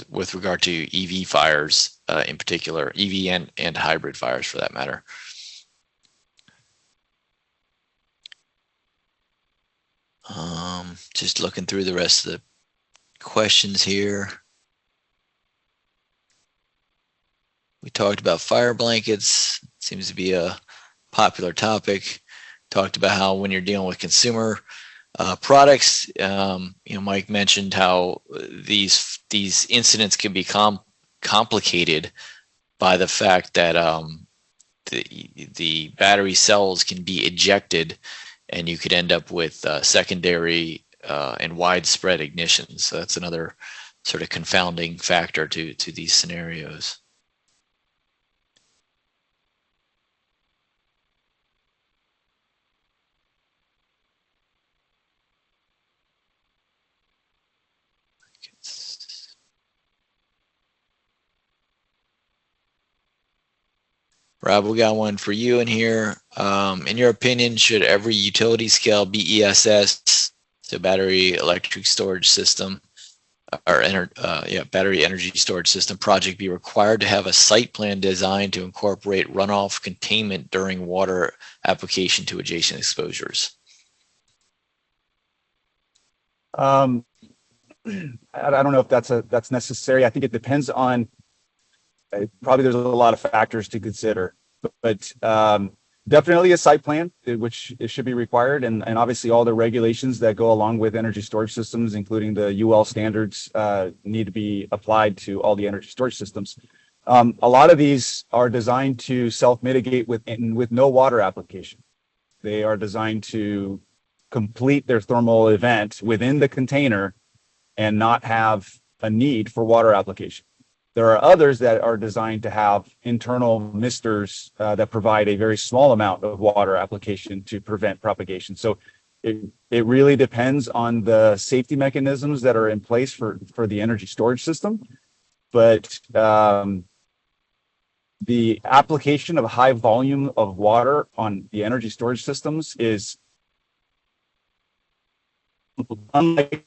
with regard to EV fires in particular, EV and hybrid fires for that matter. Just looking through the rest of the questions here. We talked about fire blankets. Seems to be a popular topic. Talked about how when you're dealing with consumer products, Mike mentioned how these incidents can be complicated by the fact that the battery cells can be ejected, and you could end up with secondary and widespread ignition. So that's another sort of confounding factor to these scenarios. Rob, we got one for you in here. In your opinion, should every utility scale BESS, so battery electric storage system, or battery energy storage system project be required to have a site plan designed to incorporate runoff containment during water application to adjacent exposures? I don't know if that's necessary. I think it depends on. Probably there's a lot of factors to consider, but definitely a site plan, which it should be required, and obviously all the regulations that go along with energy storage systems, including the UL standards, need to be applied to all the energy storage systems. A lot of these are designed to self-mitigate with no water application. They are designed to complete their thermal event within the container and not have a need for water application. There are others that are designed to have internal misters that provide a very small amount of water application to prevent propagation. So it really depends on the safety mechanisms that are in place for the energy storage system. But the application of high volume of water on the energy storage systems is unlike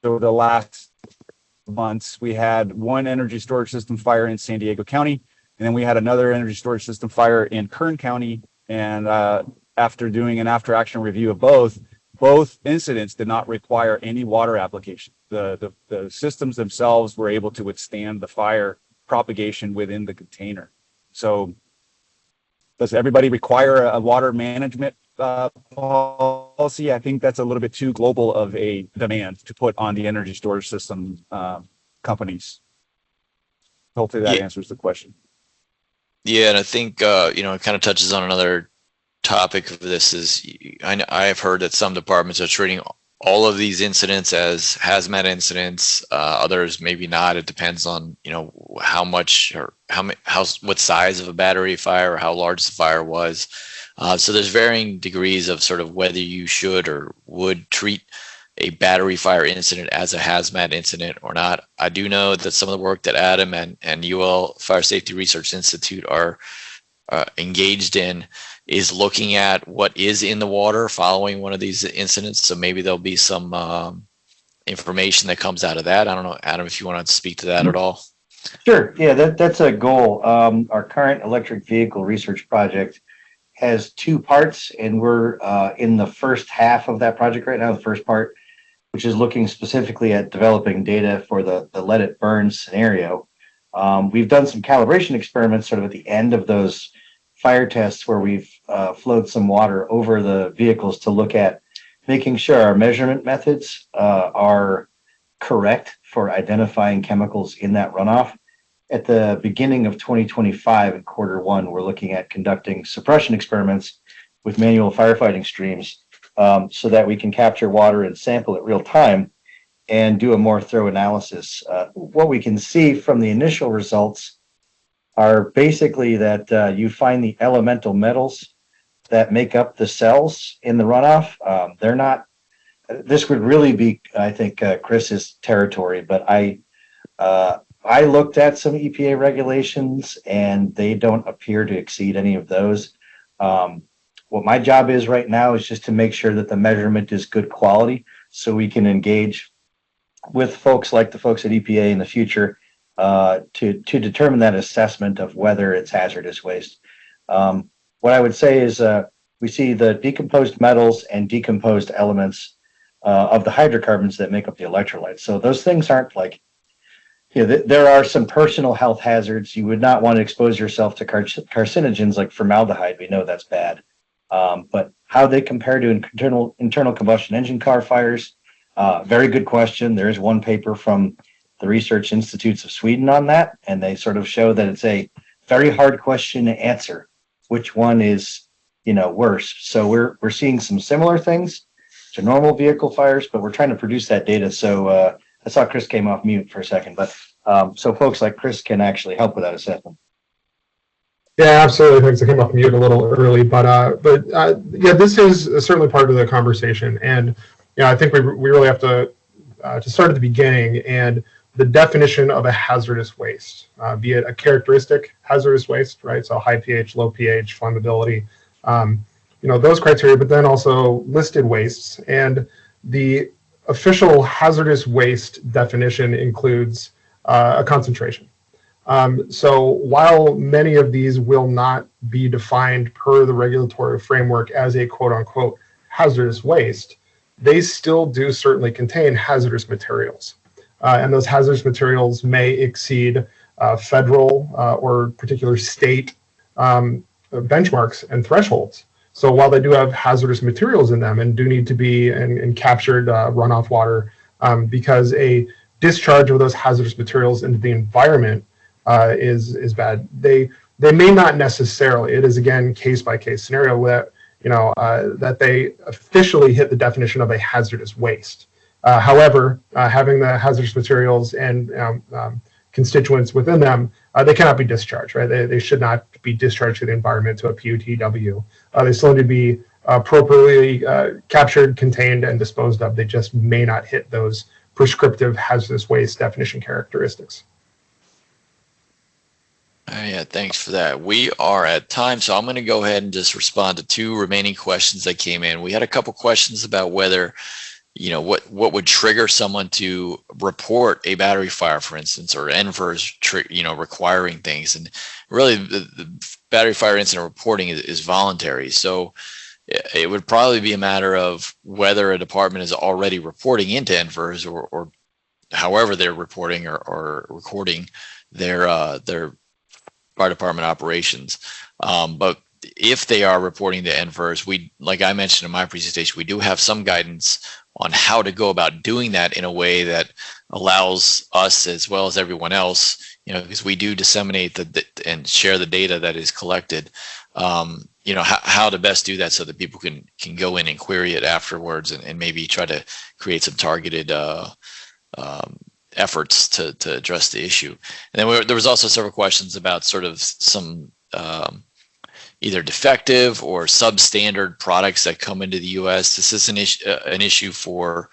over the last months. We had one energy storage system fire in San Diego County, and then we had another energy storage system fire in Kern County. And after doing an after action review of both incidents did not require any water application. The systems themselves were able to withstand the fire propagation within the container. So does everybody require a water management policy? I think that's a little bit too global of a demand to put on the energy storage system companies. Hopefully that answers the question. Yeah, and I think it kind of touches on another topic of this. Is I have heard that some departments are treating all of these incidents as hazmat incidents. Others maybe not. It depends on how much or what size of a battery fire or how large the fire was. So there's varying degrees of sort of whether you should or would treat a battery fire incident as a hazmat incident or not. I do know that some of the work that Adam and UL Fire Safety Research Institute are engaged in is looking at what is in the water following one of these incidents. So maybe there'll be some information that comes out of that. I don't know, Adam, if you want to speak to that at all. Sure. Yeah, that's a goal. Our current electric vehicle research project has two parts, and we're in the first half of that project right now. The first part, which is looking specifically at developing data for the let it burn scenario. We've done some calibration experiments sort of at the end of those fire tests where we've flowed some water over the vehicles to look at making sure our measurement methods are correct for identifying chemicals in that runoff. At the beginning of 2025 in Q1, we're looking at conducting suppression experiments with manual firefighting streams so that we can capture water and sample it real time and do a more thorough analysis. What we can see from the initial results are basically that you find the elemental metals that make up the cells in the runoff. They're not, this would really be, I think, Chris's territory, but I looked at some EPA regulations and they don't appear to exceed any of those. What my job is right now is just to make sure that the measurement is good quality so we can engage with folks like the folks at EPA in the future to determine that assessment of whether it's hazardous waste. What I would say is we see the decomposed metals and decomposed elements of the hydrocarbons that make up the electrolytes. So those things aren't like, there are some personal health hazards. You would not want to expose yourself to carcinogens like formaldehyde. We know that's bad. But how they compare to internal combustion engine car fires, very good question. There is one paper from the Research Institutes of Sweden on that, and they sort of show that it's a very hard question to answer. Which one is, worse? So we're seeing some similar things to normal vehicle fires, but we're trying to produce that data. So I saw Chris came off mute for a second, but so folks like Chris can actually help with that assessment. Yeah, absolutely. Thanks. I came off mute a little early, but yeah, this is certainly part of the conversation, and I think we really have to start at the beginning and the definition of a hazardous waste, be it a characteristic hazardous waste, right? So high pH, low pH, flammability, those criteria, but then also listed wastes. And the official hazardous waste definition includes a concentration. So while many of these will not be defined per the regulatory framework as a quote unquote hazardous waste, they still do certainly contain hazardous materials. And those hazardous materials may exceed federal or particular state benchmarks and thresholds. So while they do have hazardous materials in them and do need to be in captured runoff water, because a discharge of those hazardous materials into the environment is bad, they may not necessarily. It is again case by case scenario that that they officially hit the definition of a hazardous waste. However, having the hazardous materials and constituents within them, they cannot be discharged, right? They should not be discharged to the environment, to a PUTW. They still need to be appropriately captured, contained, and disposed of. They just may not hit those prescriptive hazardous waste definition characteristics. Yeah, thanks for that. We are at time, so I'm going to go ahead and just respond to two remaining questions that came in. We had a couple questions about whether, what would trigger someone to report a battery fire, for instance, or NVERS, requiring things. And really, the battery fire incident reporting is voluntary. So it would probably be a matter of whether a department is already reporting into NVERS or however they're reporting or recording their fire department operations. But if they are reporting to NVERS, like I mentioned in my presentation, we do have some guidance on how to go about doing that in a way that allows us, as well as everyone else, because we do disseminate and share the data that is collected, how to best do that so that people can go in and query it afterwards and maybe try to create some targeted efforts to address the issue. And then there was also several questions about sort of some either defective or substandard products that come into the U.S. This is an issue for,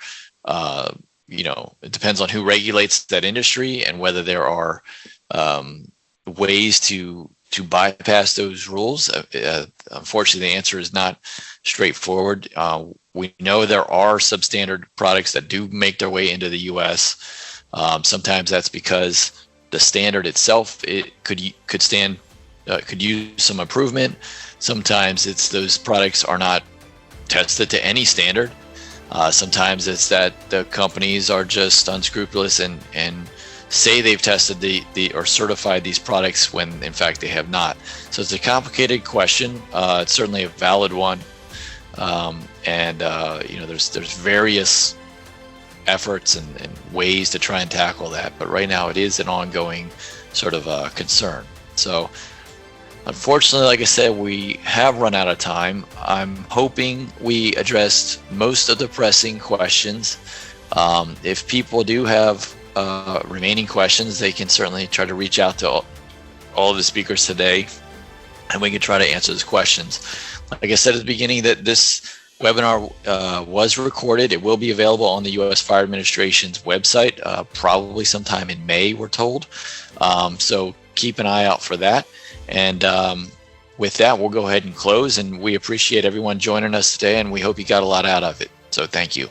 it depends on who regulates that industry and whether there are ways to bypass those rules. Unfortunately, the answer is not straightforward. We know there are substandard products that do make their way into the U.S. Sometimes that's because the standard itself could use some improvement. Sometimes it's those products are not tested to any standard. Sometimes it's that the companies are just unscrupulous and say they've tested or certified these products when in fact they have not. So it's a complicated question. It's certainly a valid one, there's various efforts and ways to try and tackle that. But right now it is an ongoing sort of concern. So unfortunately, like I said, we have run out of time. I'm hoping we addressed most of the pressing questions. If people do have remaining questions, they can certainly try to reach out to all of the speakers today, and we can try to answer those questions. Like I said at the beginning, that this webinar was recorded. It will be available on the U.S. Fire Administration's website, probably sometime in May, we're told. So keep an eye out for that. And with that, we'll go ahead and close. And we appreciate everyone joining us today, and we hope you got a lot out of it. So thank you.